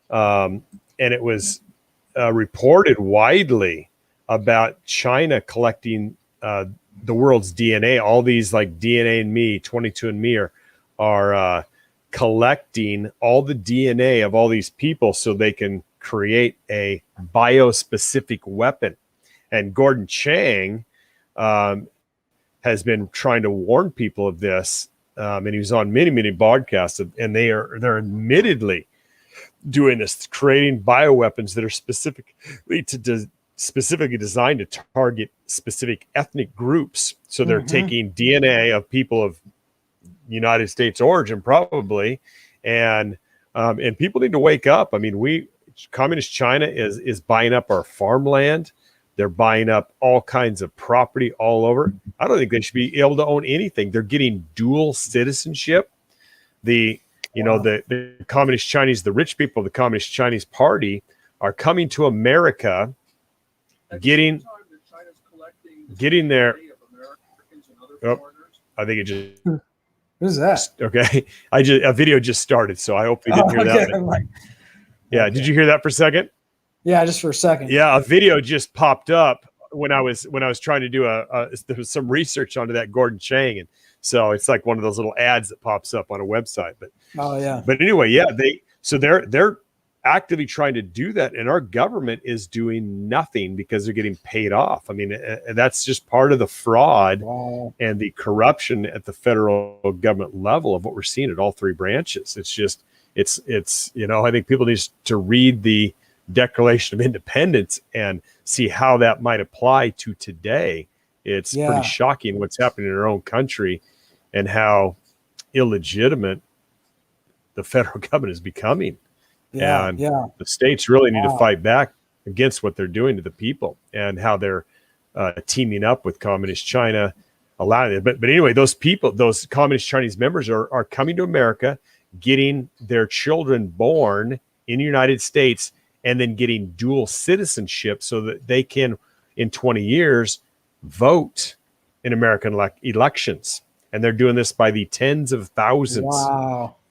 and it was reported widely about China collecting the world's DNA. All these like DNA and me, 22andMe are collecting all the DNA of all these people so they can create a biospecific weapon. And Gordon Chang has been trying to warn people of this, and he was on many broadcasts, and they're admittedly doing this, creating bioweapons that are specifically designed to target specific ethnic groups. So they're taking DNA of people of United States origin, probably, and people need to wake up. I mean, communist China is buying up our farmland. They're buying up all kinds of property all over. I don't think they should be able to own anything. They're getting dual citizenship. The communist Chinese, the rich people of the communist Chinese party are coming to America, getting their. Oh, I think it just. Who's that? Okay, a video just started, so I hope you didn't hear that. Yeah, okay. Did you hear that for a second? Yeah, just for a second. Yeah, a video just popped up when I was trying to do there was some research onto that Gordon Chang, and so it's like one of those little ads that pops up on a website. But But anyway, yeah, they're actively trying to do that, and our government is doing nothing because they're getting paid off. I mean, that's just part of the fraud and the corruption at the federal government level of what we're seeing at all three branches. It's just it's I think people need to read the Declaration of Independence and see how that might apply to today. It's pretty shocking what's happening in our own country and how illegitimate the federal government is becoming. The states really need to fight back against what they're doing to the people and how they're teaming up with communist China, allowing it. But anyway, those people, those communist Chinese members are coming to America, getting their children born in the United States, and then getting dual citizenship so that they can, in 20 years, vote in American elections. And they're doing this by the tens of thousands,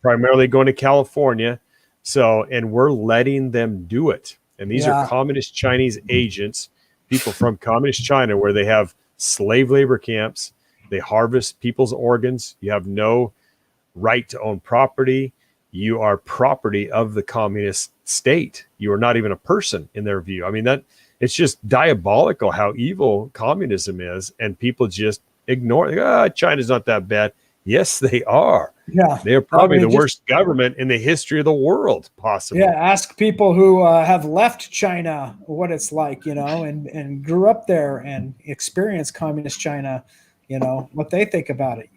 primarily going to California. So, and we're letting them do it. And these are communist Chinese agents, people from communist China, where they have slave labor camps. They harvest people's organs. You have no right to own property. You are property of the communist state. You are not even a person in their view. I mean, that it's just diabolical how evil communism is, and people just ignore it. China's not that bad. Yes, they are. Yeah, they're probably the worst government in the history of the world, possibly. Yeah, ask people who have left China what it's like, and grew up there and experienced communist China, what they think about it.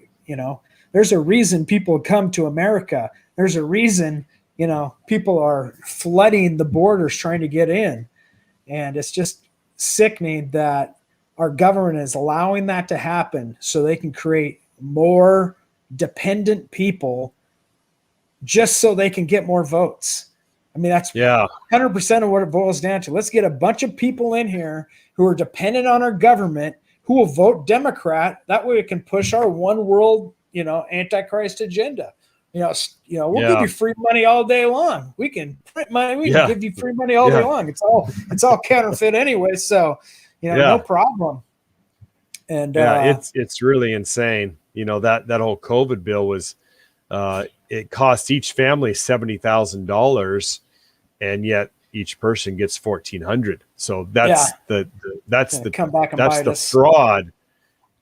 There's a reason people come to America. There's a reason, people are flooding the borders trying to get in. And it's just sickening that our government is allowing that to happen so they can create more dependent people just so they can get more votes. I mean, that's 100% of what it boils down to. Let's get a bunch of people in here who are dependent on our government who will vote Democrat. That way we can push our one world, Antichrist agenda. We'll give you free money all day long. We can print money. We can give you free money all day long. It's all counterfeit anyway. So, no problem. And it's really insane. That whole COVID bill was, it cost each family $70,000, and yet each person gets $1,400. So that's the fraud,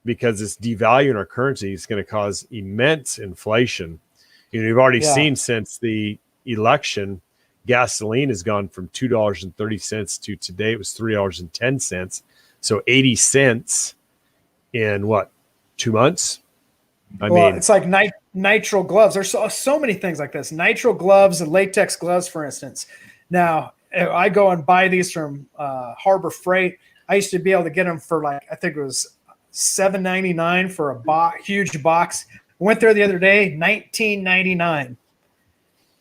because it's devaluing our currency. It's going to cause immense inflation. You've already seen since the election, gasoline has gone from $2.30 to today it was $3.10. So 80 cents in 2 months? I mean, it's like nitrile gloves. There's so many things like this. Nitrile gloves and latex gloves, for instance. Now, I go and buy these from Harbor Freight. I used to be able to get them for I think it was $7.99 for a huge box. Went there the other day, $19.99.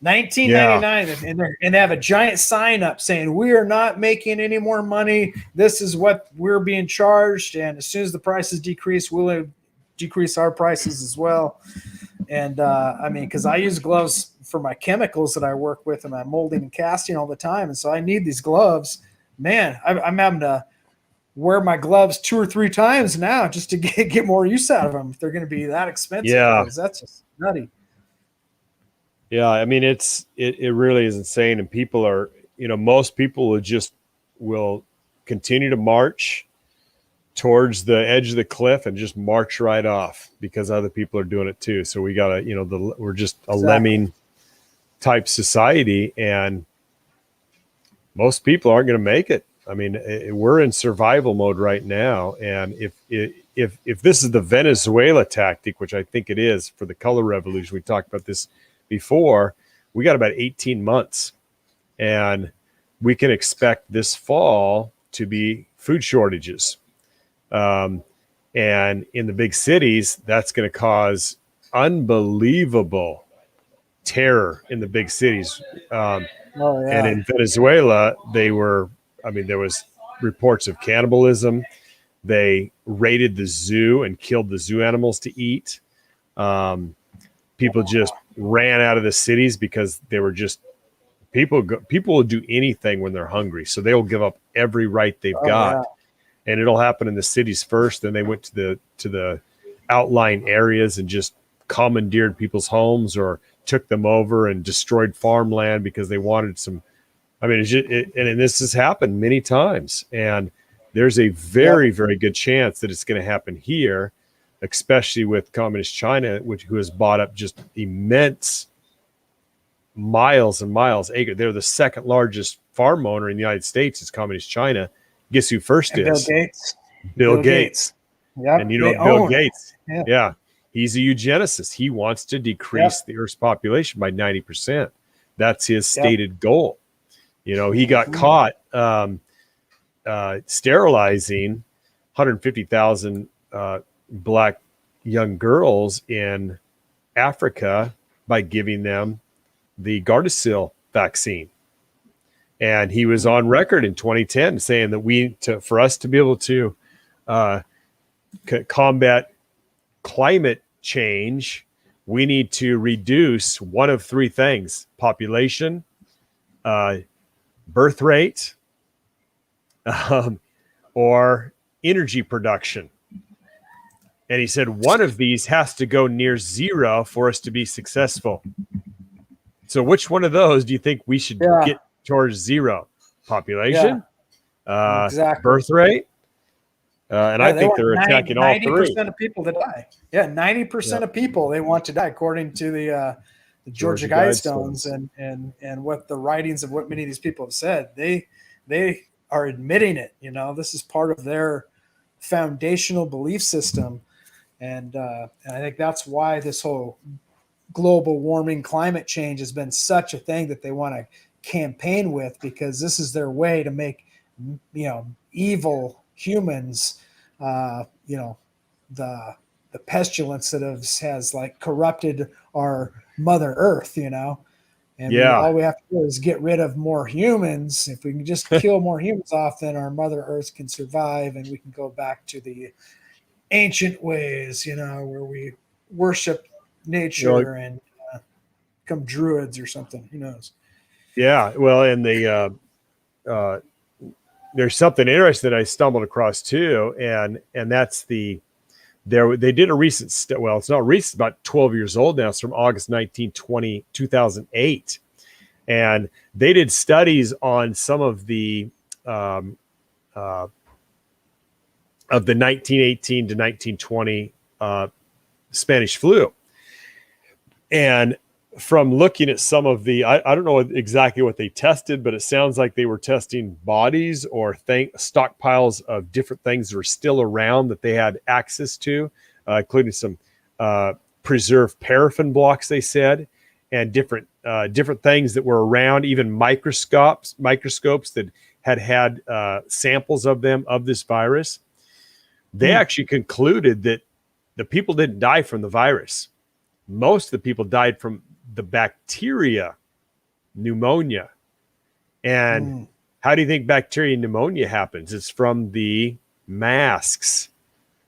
$19.99, and they have a giant sign up saying, "We are not making any more money. This is what we're being charged, and as soon as the prices decrease, we'll decrease our prices as well." And because I use gloves for my chemicals that I work with, and I'm molding and casting all the time, and so I need these gloves. Man, I'm having to wear my gloves 2 or 3 times now just to get more use out of them if they're going to be that expensive. Yeah. Because that's just nutty. Yeah, I mean it really is insane, and people are, most people will continue to march towards the edge of the cliff and just march right off because other people are doing it too. So we gotta, we're just a lemming type society, and most people aren't going to make it. I mean, we're in survival mode right now, and if this is the Venezuela tactic, which I think it is for the color revolution, we talked about this before, we got about 18 months, and we can expect this fall to be food shortages. And in the big cities, that's going to cause unbelievable terror in the big cities. And in Venezuela, there was reports of cannibalism. They raided the zoo and killed the zoo animals to eat. People just ran out of the cities because they were just people will do anything when they're hungry. So they will give up every right they've got. Yeah. And it'll happen in the cities first. Then they went to the outlying areas and just commandeered people's homes or took them over and destroyed farmland because they wanted some. I mean, and this has happened many times. And there's a very, very good chance that it's going to happen here, especially with communist China, who has bought up just immense miles and miles acre. They're the second largest farm owner in the United States. Is communist China. Guess who first is? Bill Gates. Bill Gates. Yeah. And Bill Gates. Yeah. He's a eugenicist. He wants to decrease the Earth's population by 90%. That's his stated goal. He got caught sterilizing 150,000 black young girls in Africa by giving them the Gardasil vaccine. And he was on record in 2010 saying that for us to be able to combat climate change, we need to reduce one of 3 things: population, birth rate, or energy production. And he said one of these has to go near zero for us to be successful. So which one of those do you think we should get towards zero? Population, exactly. Birth rate, and I think they're attacking all 3. 90% of people to die. Yeah, 90% of people they want to die, according to the Georgia Guidestones and what the writings of what many of these people have said. They are admitting it. This is part of their foundational belief system, and I think that's why this whole global warming, climate change has been such a thing that they want to campaign with, because this is their way to make evil humans the pestilence that has like corrupted our Mother Earth, and all we have to do is get rid of more humans. If we can just kill more humans off, then our Mother Earth can survive, and we can go back to the ancient ways, where we worship nature and become druids or something. Who knows? Yeah, well, and there's something interesting that I stumbled across too, and that's they did a recent it's not recent, about 12 years old now. It's from August 19, 2008, and they did studies on some of the 1918 to 1920 Spanish flu, and from looking at some of the, I don't know exactly what they tested, but it sounds like they were testing bodies or stockpiles of different things that were still around that they had access to, including some preserved paraffin blocks, they said, and different things that were around, even microscopes that had samples of this virus. They actually concluded that the people didn't die from the virus. Most of the people died from the bacteria pneumonia. And how do you think bacteria pneumonia happens? It's from the masks.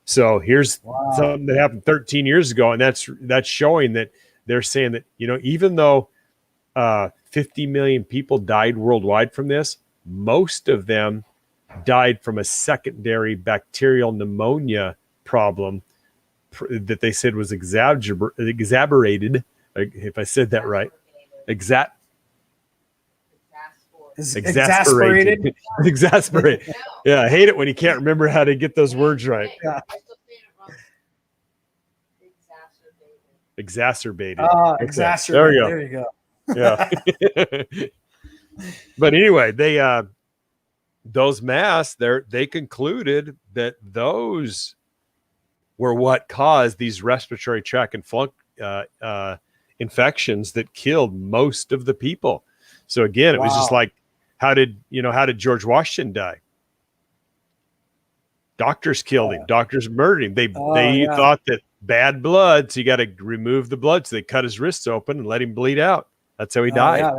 So here's something that happened 13 years ago, and that's showing that they're saying that, even though 50 million people died worldwide from this, most of them died from a secondary bacterial pneumonia problem that they said was exacerbated. If I said that right, exasperated. Exasperated. Yeah, I hate it when you can't remember how to get those words right. Yeah. Exacerbated. Okay. Exacerbated. There There you go. Yeah. But anyway, they those masks, they concluded that those were what caused these respiratory tract infections that killed most of the people. So again, it was just like, how did George Washington die? Doctors killed him. Doctors murdered him. They thought that bad blood, so you got to remove the blood. So they cut his wrists open and let him bleed out. That's how he died. Yeah,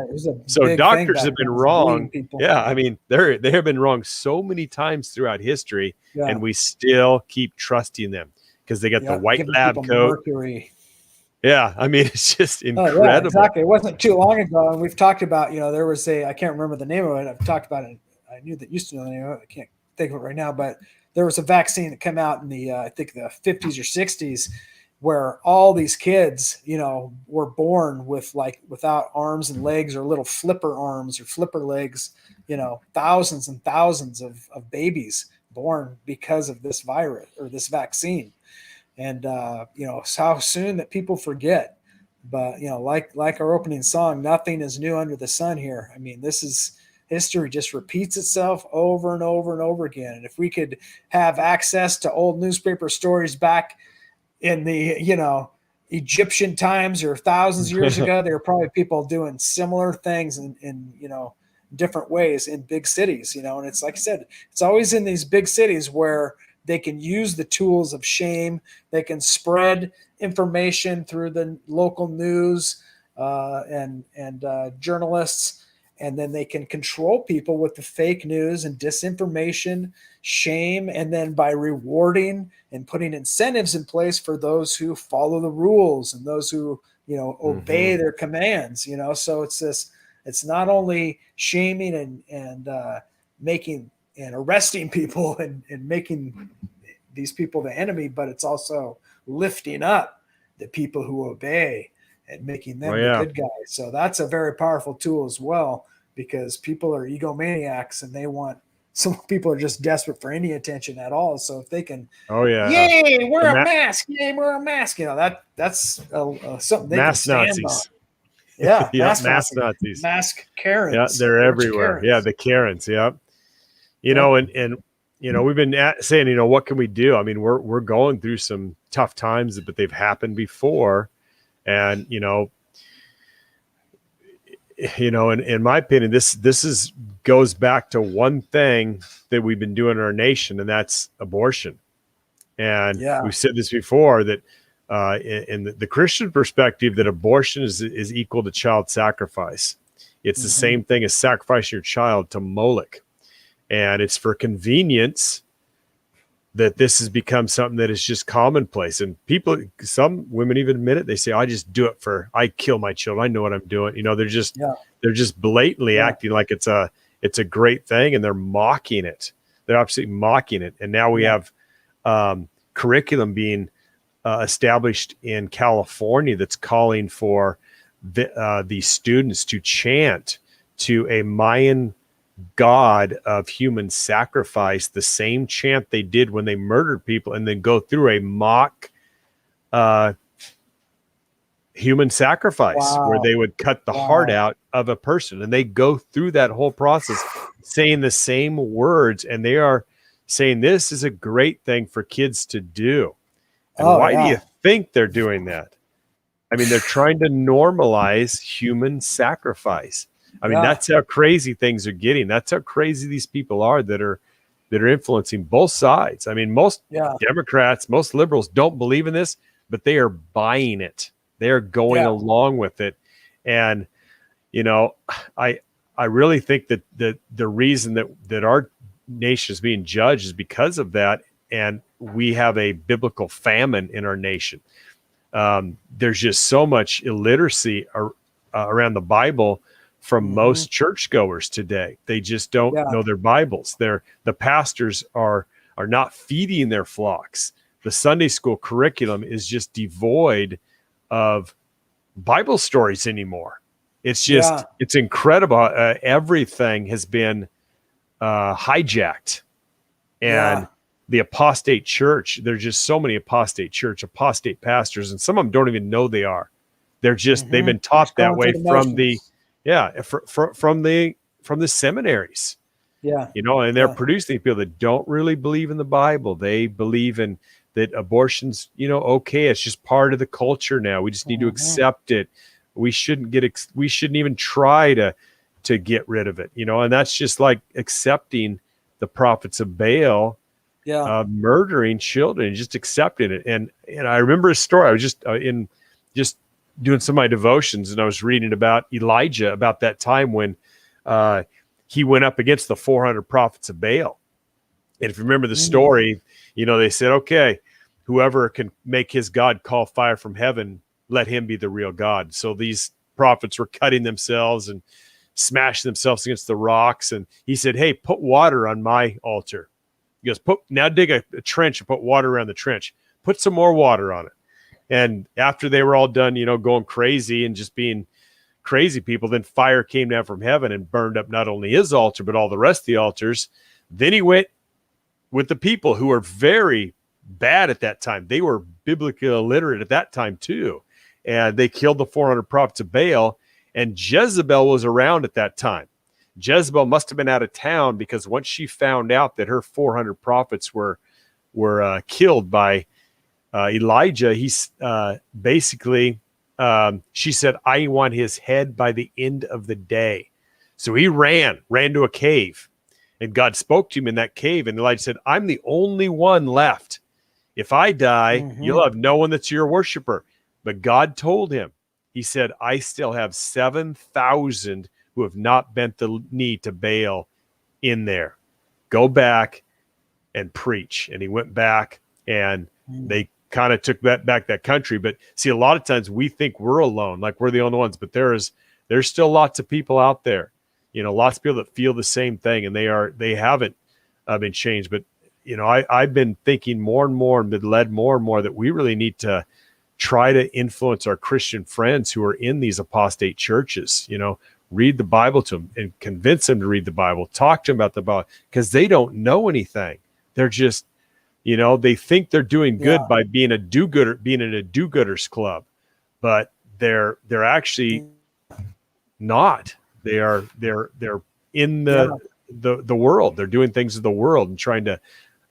so doctors have been wrong. Yeah, I mean, they have been wrong so many times throughout history, and we still keep trusting them because they got the white lab coat. Mercury. Yeah, I mean, it's just incredible. Yeah, exactly. It wasn't too long ago, and we've talked about, there was I can't remember the name of it. I've talked about it. I knew that used to know the name of it. I can't think of it right now, but there was a vaccine that came out in the I think the 50s or 60s, where all these kids, were born with without arms and legs, or little flipper arms or flipper legs, thousands and thousands of babies born because of this virus or this vaccine. And, how soon that people forget, but, like our opening song, nothing is new under the sun here. I mean, this is history, just repeats itself over and over and over again. And if we could have access to old newspaper stories back in the, Egyptian times or thousands of years ago, there were probably people doing similar things in different ways in big cities, and it's like I said, it's always in these big cities where they can use the tools of shame. They can spread information through the local news and journalists, and then they can control people with the fake news and disinformation, shame, and then by rewarding and putting incentives in place for those who follow the rules and those who obey their commands. So it's not only shaming and making and arresting people and making these people the enemy, but it's also lifting up the people who obey and making them the good guys. So that's a very powerful tool as well, because people are egomaniacs and some people are just desperate for any attention at all. So if they can, yay, wear a mask, that's something they mask can stand Nazis. on. Yeah, mask Nazis, mask Karens. Yeah, they're everywhere. Karens. Yeah, the Karens. Yeah. And we've been saying, what can we do? I mean, we're going through some tough times, but they've happened before. And, in my opinion, this goes back to one thing that we've been doing in our nation, and that's abortion. And we've said this before, that in the Christian perspective, that abortion is equal to child sacrifice. It's the same thing as sacrificing your child to Moloch. And it's for convenience that this has become something that is just commonplace. And some women even admit it. They say, I just do it I kill my children. I know what I'm doing. They're just blatantly acting like it's a great thing, and they're mocking it. They're absolutely mocking it. And now we have curriculum being established in California that's calling for the students to chant to a Mayan god of human sacrifice, the same chant they did when they murdered people, and then go through a mock human sacrifice where they would cut the heart out of a person, and they go through that whole process saying the same words, and they are saying this is a great thing for kids to do. And why do you think they're doing that? I mean, they're trying to normalize human sacrifice. I mean, that's how crazy things are getting. That's how crazy these people are that are influencing both sides. I mean, most Democrats, most liberals don't believe in this, but they are buying it. They are going along with it. And, I really think that the reason that our nation is being judged is because of that. And we have a biblical famine in our nation. There's just so much illiteracy around the Bible from most churchgoers today. They just don't know their Bibles. The pastors are not feeding their flocks. The Sunday school curriculum is just devoid of Bible stories anymore. It's just, it's incredible. Everything has been hijacked. And the apostate church, there's just so many apostate pastors, and some of them don't even know they are. They're just, they've been taught that way from the, from the seminaries. And they're producing people that don't really believe in the Bible. They believe in that abortion's, okay. It's just part of the culture now. We just need to accept it. We shouldn't even try to get rid of it, and that's just like accepting the prophets of Baal, murdering children, just accepting it. And I remember a story. I was just just doing some of my devotions, and I was reading about Elijah, about that time when he went up against the 400 prophets of Baal. And if you remember the story, they said, okay, whoever can make his God call fire from heaven, let him be the real God. So these prophets were cutting themselves and smashing themselves against the rocks. And he said, hey, put water on my altar. He goes, now dig a trench and put water around the trench. Put some more water on it. And after they were all done, going crazy and just being crazy people, then fire came down from heaven and burned up not only his altar, but all the rest of the altars. Then he went with the people who were very bad at that time. They were biblically illiterate at that time too. And they killed the 400 prophets of Baal. And Jezebel was around at that time. Jezebel must have been out of town, because once she found out that her 400 prophets were killed by Elijah, she said, I want his head by the end of the day. So he ran to a cave, and God spoke to him in that cave. And Elijah said, I'm the only one left. If I die, you'll have no one that's your worshiper. But God told him, he said, I still have 7,000 who have not bent the knee to Baal in there. Go back and preach. And he went back, and they kind of took that country. But see, a lot of times we think we're alone, like we're the only ones, but there's still lots of people out there, lots of people that feel the same thing, and they haven't been changed. But, I've been thinking more and more, and been led more and more, that we really need to try to influence our Christian friends who are in these apostate churches, read the Bible to them and convince them to read the Bible, talk to them about the Bible, because they don't know anything. They're just, they think they're doing good by being in a do-gooders club, but they're actually not. They're in the world. They're doing things of the world and trying to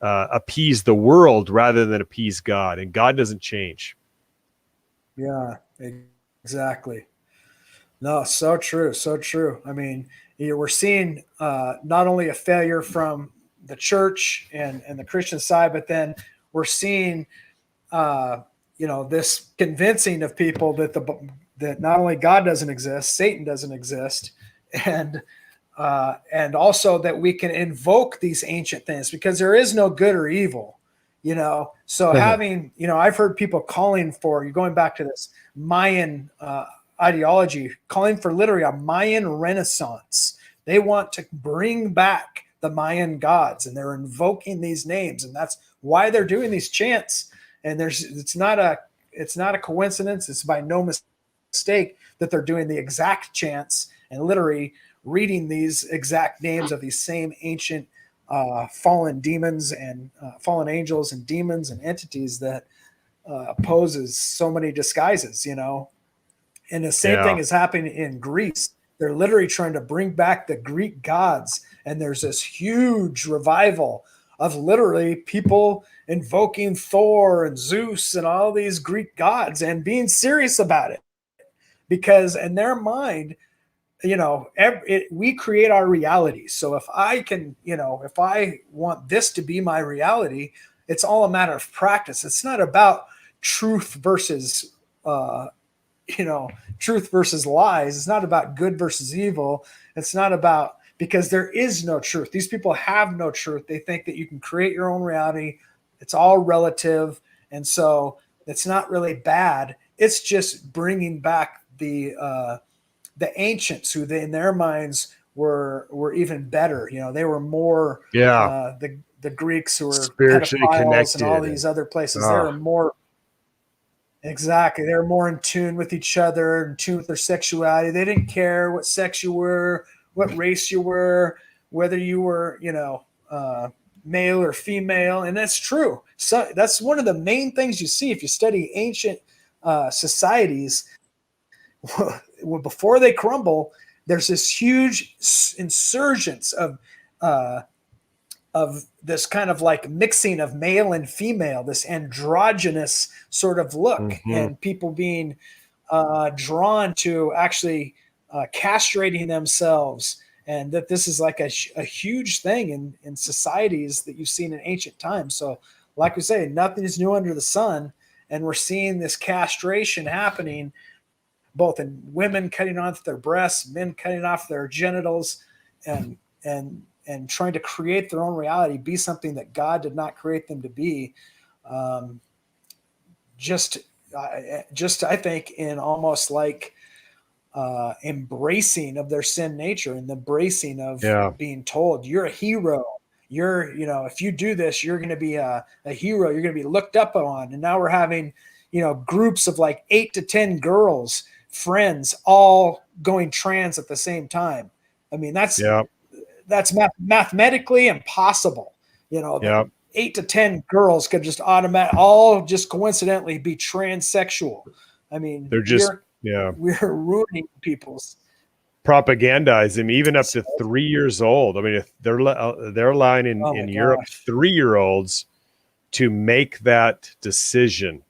appease the world rather than appease God. And God doesn't change. Yeah, exactly. No, so true. So true. I mean, we're seeing not only a failure from the church and the Christian side, but then we're seeing, this convincing of people that not only God doesn't exist, Satan doesn't exist, and also that we can invoke these ancient things, because there is no good or evil. So having, I've heard people calling for, you're going back to this Mayan ideology, calling for literally a Mayan renaissance. They want to bring back the Mayan gods, and they're invoking these names, and that's why they're doing these chants. And it's not a coincidence. It's by no mistake that they're doing the exact chants and literally reading these exact names of these same ancient fallen demons and fallen angels and demons and entities that poses so many disguises, And the same thing is happening in Greece. They're literally trying to bring back the Greek gods, and there's this huge revival of literally people invoking Thor and Zeus and all these Greek gods and being serious about it, because in their mind, we create our reality. So if I can, if I want this to be my reality, it's all a matter of practice. It's not about truth versus, truth versus lies. It's not about good versus evil. It's not about, because there is no truth. These people have no truth. They think that you can create your own reality. It's all relative. And so it's not really bad. It's just bringing back the the ancients, who in their minds were even better. You know, they were more the Greeks, who were spiritually pedophiles and all connected. these other places. They were more exactly. They were more in tune with each other, in tune with their sexuality. They didn't care what sex you were, what race you were, whether you were, male or female. And that's true. So that's one of the main things you see if you study ancient societies. Before they crumble, there's this huge insurgence of this kind of like mixing of male and female, this androgynous sort of look, and people being drawn to actually castrating themselves. And that this is like a huge thing in societies that you've seen in ancient times. So like we say, nothing is new under the sun. And we're seeing this castration happening both in women cutting off their breasts, men cutting off their genitals, and trying to create their own reality, be something that God did not create them to be. Just I think in almost like embracing of their sin nature and the embracing of being told you're a hero. You're, if you do this, you're going to be a hero. You're going to be looked up on. And now we're having, groups of like 8 to 10 girls, friends, all going trans at the same time. I mean, that's mathematically impossible. 8 to 10 girls could just all just coincidentally be transsexual. I mean, they're just, we're ruining people's propagandizing even up to 3 years old. I mean, if they're allowing in Europe 3-year-olds to make that decision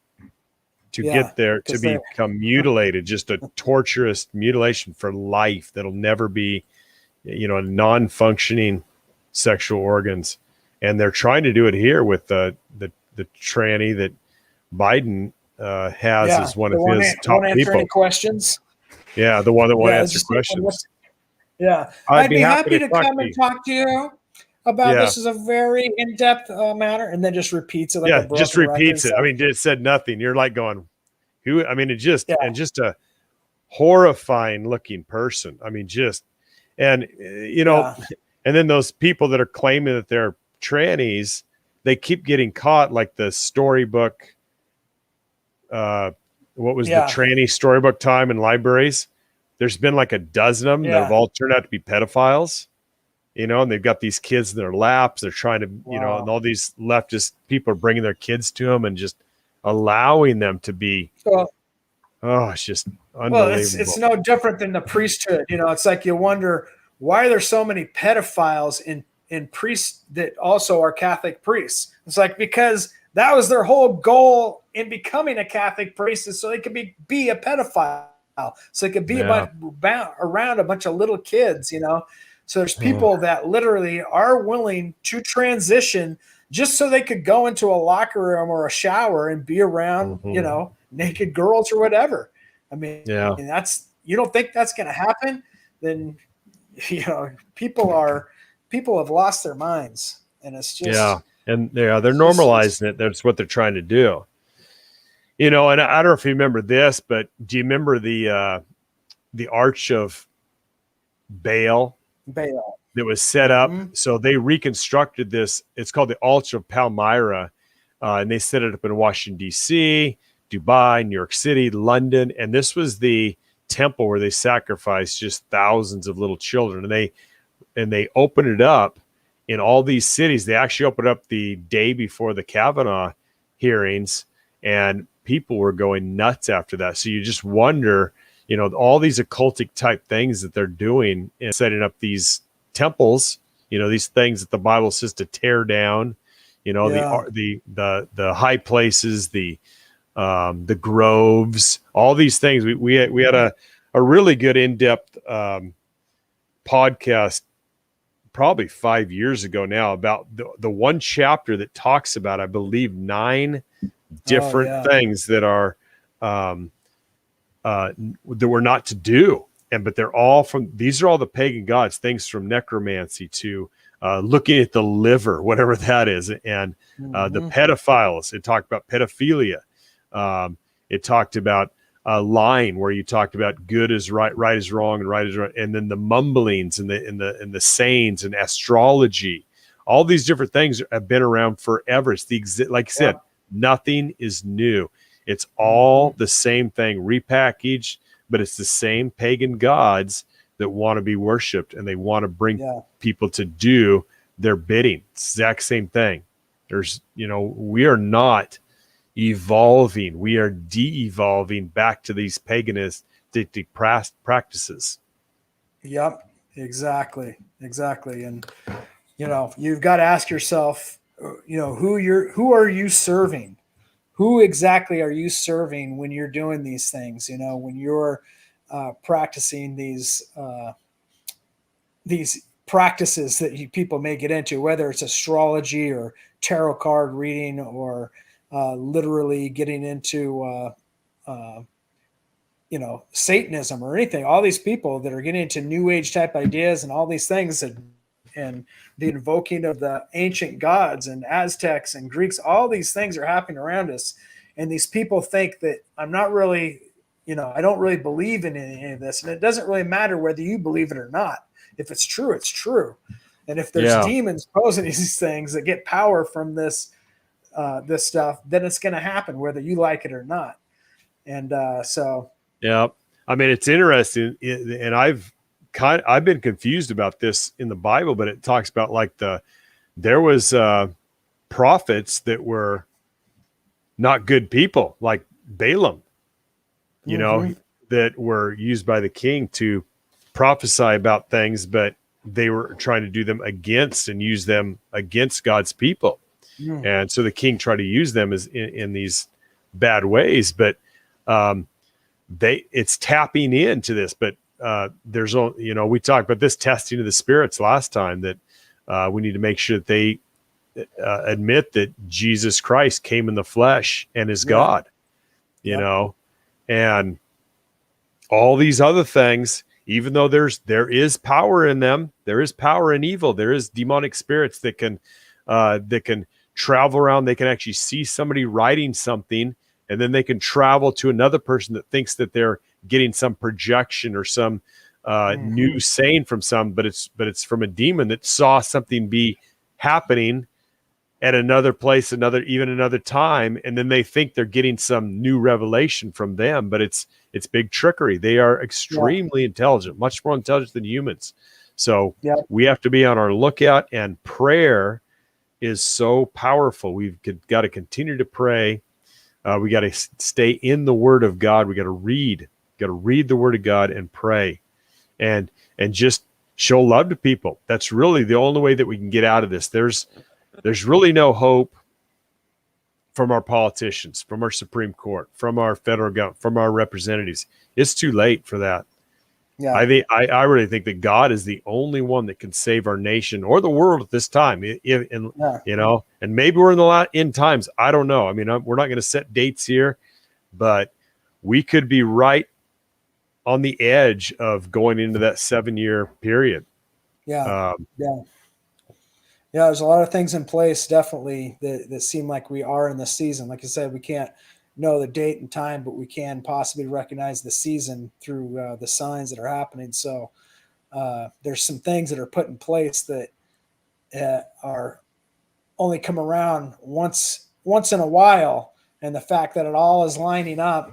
to get there, to become mutilated, just a torturous mutilation for life that'll never be, non-functioning sexual organs. And they're trying to do it here with the tranny that Biden has as one of his top people. Any questions? Yeah, the one that won't answer questions. Yeah, I'd be happy to come and talk to you about this. Is a very in-depth matter, and then just repeats it. Like just repeats it. I mean, it said nothing. You're like going, who? I mean, and just a horrifying looking person. I mean, and then those people that are claiming that they're trannies, they keep getting caught, like the storybook. What was the tranny storybook time in libraries? There's been like a dozen of them that have all turned out to be pedophiles, and they've got these kids in their laps. They're trying to, and all these leftist people are bringing their kids to them and just allowing them to be. It's just unbelievable. Well, it's no different than the priesthood. It's like you wonder, why are there so many pedophiles in priests that also are Catholic priests? It's like, because that was their whole goal in becoming a Catholic priest, is so they could be a pedophile. So they could be around a bunch of little kids, So there's people that literally are willing to transition just so they could go into a locker room or a shower and be around, naked girls or whatever. I mean, that's, you don't think that's going to happen? Then, people have lost their minds, and it's just, and they're normalizing it. That's what they're trying to do. And I don't know if you remember this, but do you remember the Arch of Baal that was set up? So they reconstructed this. It's called the Arch of Palmyra, and they set it up in Washington, D.C., Dubai, New York City, London. And this was the temple where they sacrificed just thousands of little children. And they opened it up in all these cities. They actually opened up the day before the Kavanaugh hearings, and people were going nuts after that. So you just wonder, all these occultic type things that they're doing and setting up these temples, these things that the Bible says to tear down, the high places, the groves, all these things. We had a really good in-depth podcast probably 5 years ago now about the one chapter that talks about, I believe, 9 different things that are that we're not to do, but they're all these are all the pagan gods, things from necromancy to looking at the liver, whatever that is, and the pedophiles. It talked about pedophilia. It talked about line where you talked about good is right, right is wrong, and right is right, and then the mumblings and the sayings and astrology, all these different things have been around forever. It's like I said, nothing is new. It's all the same thing repackaged, but it's the same pagan gods that want to be worshipped, and they want to bring people to do their bidding. Exact same thing. We are not evolving. We are de-evolving back to these paganistic practices. Yep, exactly. And you've got to ask yourself, who are you serving? Who exactly are you serving when you're doing these things? When you're practicing these practices that people may get into, whether it's astrology or tarot card reading or literally getting into Satanism or anything. All these people that are getting into New Age type ideas and all these things, and the invoking of the ancient gods and Aztecs and Greeks, all these things are happening around us. And these people think that I'm not really, I don't really believe in any of this. And it doesn't really matter whether you believe it or not. If it's true, it's true. And if there's demons posing these things that get power from this stuff, then it's going to happen whether you like it or not. And yeah, I mean, it's interesting, and I've been confused about this in the Bible, but it talks about like there was prophets that were not good people, like Balaam, that were used by the king to prophesy about things, but they were trying to do them against and use them against God's people. And so the king tried to use them as in these bad ways, but it's tapping into this. But there's, we talked about this testing of the spirits last time, that we need to make sure that they admit that Jesus Christ came in the flesh and is God, and all these other things. Even though there is power in them, there is power in evil. There is demonic spirits that can travel around. They can actually see somebody writing something, and then they can travel to another person that thinks that they're getting some projection or some new saying from but it's from a demon that saw something be happening at another place, another time, and then they think they're getting some new revelation from them, but it's big trickery. They are extremely intelligent, much more intelligent than humans. So we have to be on our lookout, and prayer is so powerful. We've got to continue to pray. We got to stay in the Word of God. We got to read the Word of God and pray, and just show love to people. That's really the only way that we can get out of this. There's really no hope from our politicians, from our Supreme Court, from our federal government, from our representatives. It's too late for that. Yeah. I really think that God is the only one that can save our nation or the world at this time. And maybe we're in the end times. I don't know. I mean, we're not going to set dates here, but we could be right on the edge of going into that 7-year period. Yeah, there's a lot of things in place, definitely, that seem like we are in the season. Like I said, we can't know the date and time, but we can possibly recognize the season through the signs that are happening. So there's some things that are put in place that are only come around once in a while, and the fact that it all is lining up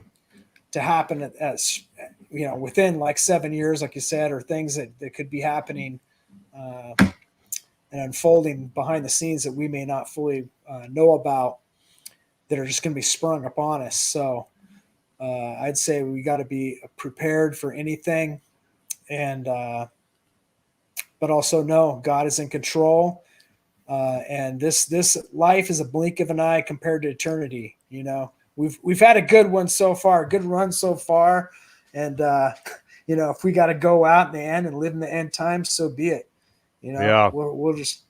to happen as within like 7 years, like you said, or things that could be happening and unfolding behind the scenes that we may not fully know about, that are just going to be sprung upon us. So I'd say we got to be prepared for anything, and but also know God is in control. And this life is a blink of an eye compared to eternity. We've had a good one so far, a good run so far, and if we got to go out in the end and live in the end times, so be it. We'll just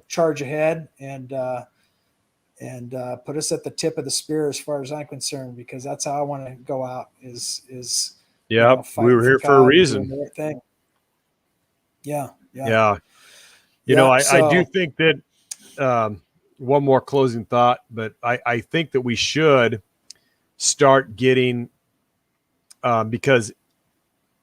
charge ahead and put us at the tip of the spear as far as I'm concerned, because that's how I want to go out. Is we were here for a reason. I do think that one more closing thought, but I think that we should start getting because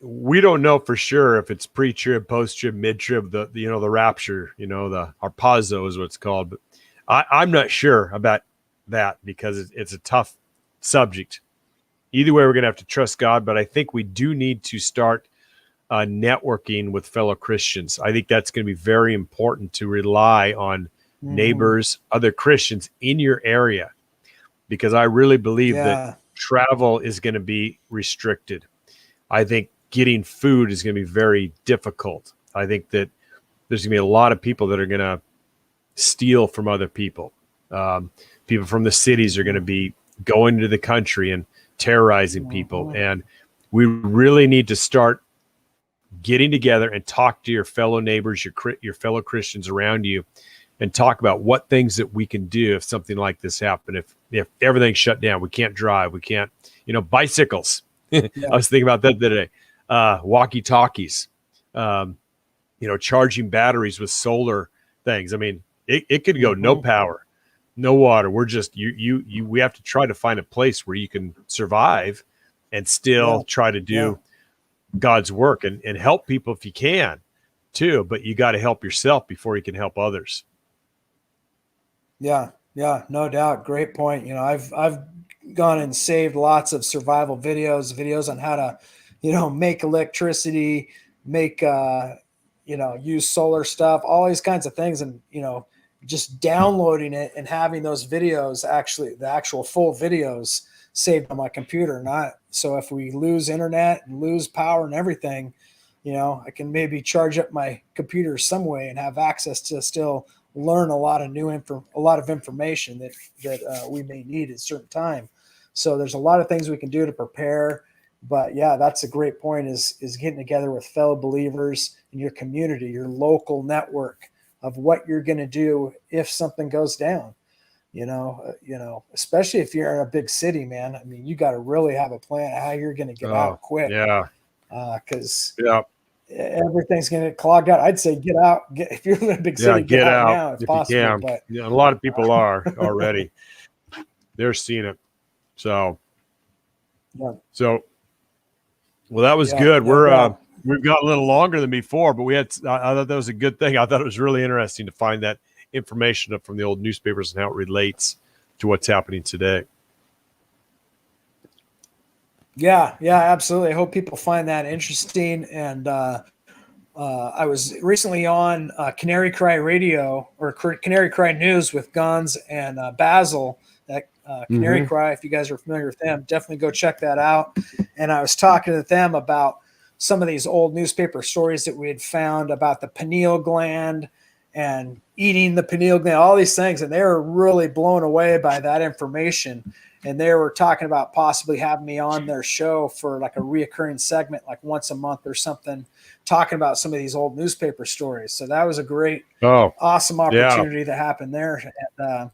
we don't know for sure if it's pre-trib, post-trib, mid-trib, the rapture, the harpazo is what it's called. But I'm not sure about that because it's a tough subject. Either way, we're going to have to trust God, but I think we do need to start networking with fellow Christians. I think that's going to be very important to rely on neighbors, other Christians in your area, because I really believe that travel is going to be restricted. I think getting food is going to be very difficult. I think that there's going to be a lot of people that are going to steal from other people. People from the cities are going to be going to the country and terrorizing people. And we really need to start getting together and talk to your fellow neighbors, your fellow Christians around you, and talk about what things that we can do if something like this happened. If everything's shut down, we can't drive, we can't, bicycles. I was thinking about that today. Walkie-talkies, charging batteries with solar things. I mean, it could go no power, no water. We're just we have to try to find a place where you can survive and still try to do God's work and help people if you can too, but you got to help yourself before you can help others. Yeah, no doubt. Great point. I've gone and saved lots of survival videos on how to, make electricity, make, use solar stuff, all these kinds of things. And, just downloading it and having those videos, actually the actual full videos saved on my computer. So if we lose internet and lose power and everything, I can maybe charge up my computer some way and have access to still learn a lot of a lot of information that we may need at a certain time. So there's a lot of things we can do to prepare. But that's a great point, is getting together with fellow believers in your community, your local network of what you're going to do if something goes down. Especially if you're in a big city, man. I mean, you got to really have a plan of how you're going to get out quick. Yeah. Because everything's going to get clogged out. I'd say get out. If you're in a big city, get out now if possible. You can. But a lot of people are already. They're seeing it. So. Well, that was good. We've got a little longer than before, but I thought that was a good thing. I thought it was really interesting to find that information from the old newspapers and how it relates to what's happening today. Yeah, absolutely. I hope people find that interesting. And I was recently on Canary Cry Radio or Canary Cry News with Gons and Basil. Canary Cry, if you guys are familiar with them, definitely go check that out. And I was talking to them about some of these old newspaper stories that we had found about the pineal gland and eating the pineal gland, all these things. And they were really blown away by that information. And they were talking about possibly having me on their show for like a reoccurring segment, like once a month or something, talking about some of these old newspaper stories. So that was a great, awesome opportunity that happened there. And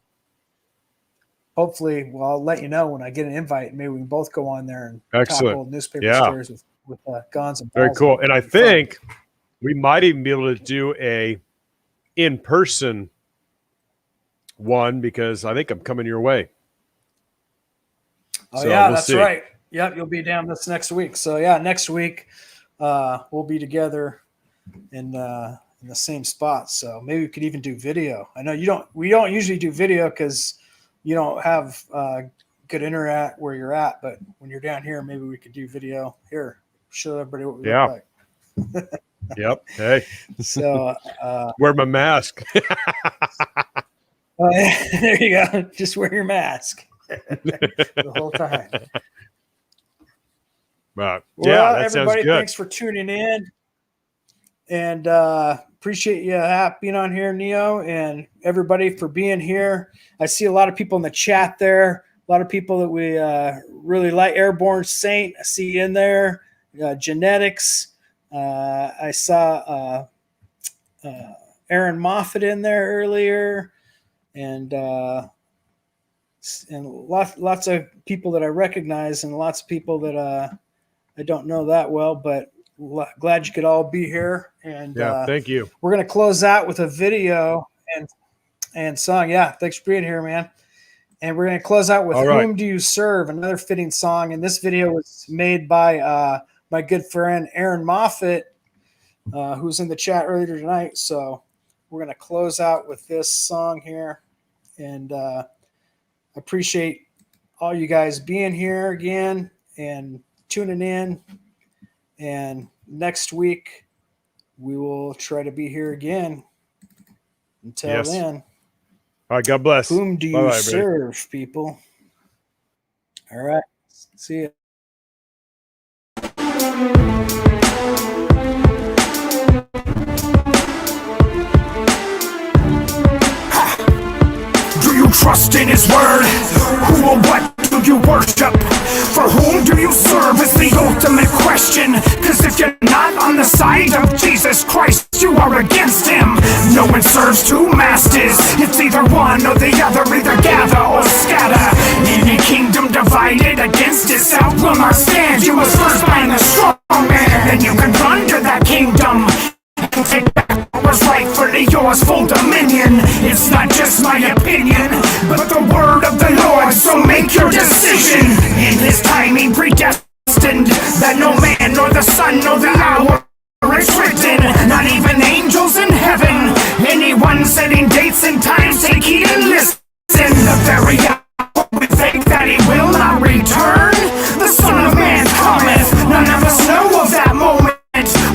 hopefully, I'll let you know when I get an invite. Maybe we can both go on there and talk old newspaper stories with Gons and Very cool. And I think we might even be able to do a in-person one, because I think I'm coming your way. Oh, so that's right. Yep, you'll be down this next week. So next week we'll be together in the same spot. So maybe we could even do video. I know we don't usually do video because you don't have good internet where you're at, but when you're down here, maybe we could do video here. Show everybody what we look like. Yep. Hey. So wear my mask. There you go. Just wear your mask the whole time. Right. Well, that sounds good. Thanks for tuning in, and appreciate you being on here, Neo, and everybody for being here. I see a lot of people in the chat there. A lot of people that we really like. Airborne Saint, I see you in there. Genetics. I saw Aaron Moffat in there earlier, and lots of people that I recognize, and lots of people that I don't know that well, but glad you could all be here. And thank you. We're going to close out with a video and song. Yeah, thanks for being here, man. And we're going to close out with All right. Whom Do You Serve? Another fitting song. And this video was made by my good friend Aaron Moffat, who's in the chat earlier tonight. So we're going to close out with this song here. And appreciate all you guys being here again and tuning in. And next week, we will try to be here again. Until then. All right, God bless. Whom do you Bye-bye, serve, people? All right. See you. Do you trust in his word? Who or what do you worship? For whom do you serve is the ultimate question. Cause if you're not on the side of Jesus Christ, you are against him. No one serves two masters. It's either one or the other, either gather or scatter. Any kingdom divided against itself will not stand. You must first find the strong man, then you can plunder that kingdom. Take back what was rightfully yours, full dominion. It's not just my opinion, but the word of the Lord, so make your decision. In his timing predestined, that no man nor the sun nor the hour is written, not even angels in heaven. Anyone setting dates and times, take heed and listen. The very hour we think that he will not return, the Son of Man cometh. None of us know of that moment.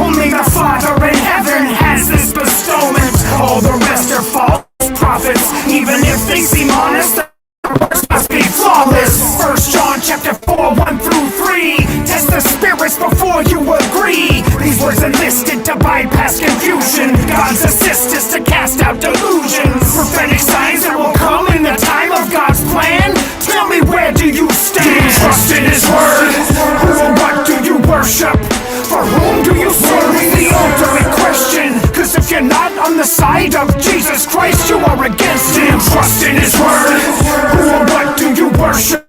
Only the Father in heaven has this bestowment. All the rest are false prophets. Even if they seem honest, their works must be flawless. 1 John chapter 4, 1 through 3. Test the spirits before you agree. These words enlisted to bypass confusion. God's assist is to cast out delusions. Prophetic signs that will come in the time of God's plan. Tell me, where do you stand? Do you trust in his word? Who or what do you worship? For whom do you serve is the ultimate question. Cause if you're not on the side of Jesus Christ, you are against him. Trust in his word. Who or what do you worship?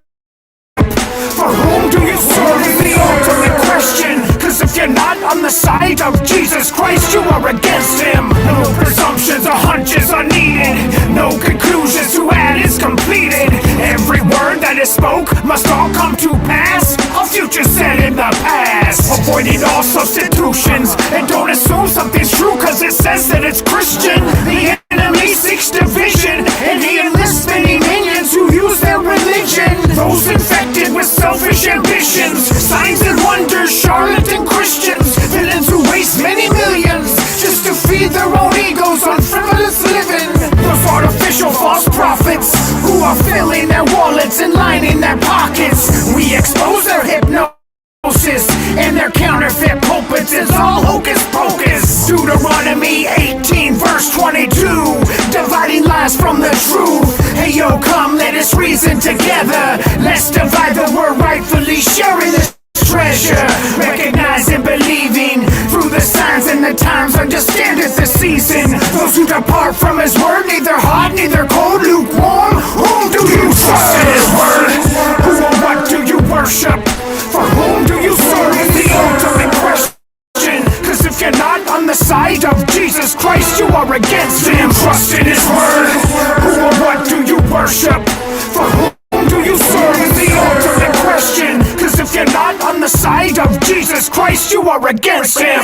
For whom do you serve is the ultimate question. Cause if you're not on the side of Jesus Christ, you are against him. No presumptions or hunches are needed. No conclusions to add is completed. Every word that is spoke must all come to pass. A future said in the past. Avoiding all substitutions, and don't assume something's true cause it says that it's Christian. The enemy seeks division, and he enlists many minions who use their religion. Those infected with selfish ambitions, signs and wonders, charlatan Christians, villains who waste many millions just to feed their own egos on frivolous living. Those artificial false prophets who are filling their wallets and lining their pockets. We expose their hypnosis and their counterfeit pulpits is all hocus pocus. Deuteronomy 18 verse 22, dividing lies from the truth. Hey yo, come let us reason together. Let's divide the word, rightfully sharing this treasure. Recognizing, believing through the signs and the times, understandeth the season. Those who depart from his word, neither hot, neither cold, lukewarm. Whom do you trust in his word? Who or what do you worship? For whom do you serve is the ultimate question. Cause if you're not on the side of Jesus Christ, you are against him. Trust in his word. Who or what do you worship? For whom do you serve is the ultimate question. Cause if you're not on the side of Jesus Christ, you are against him.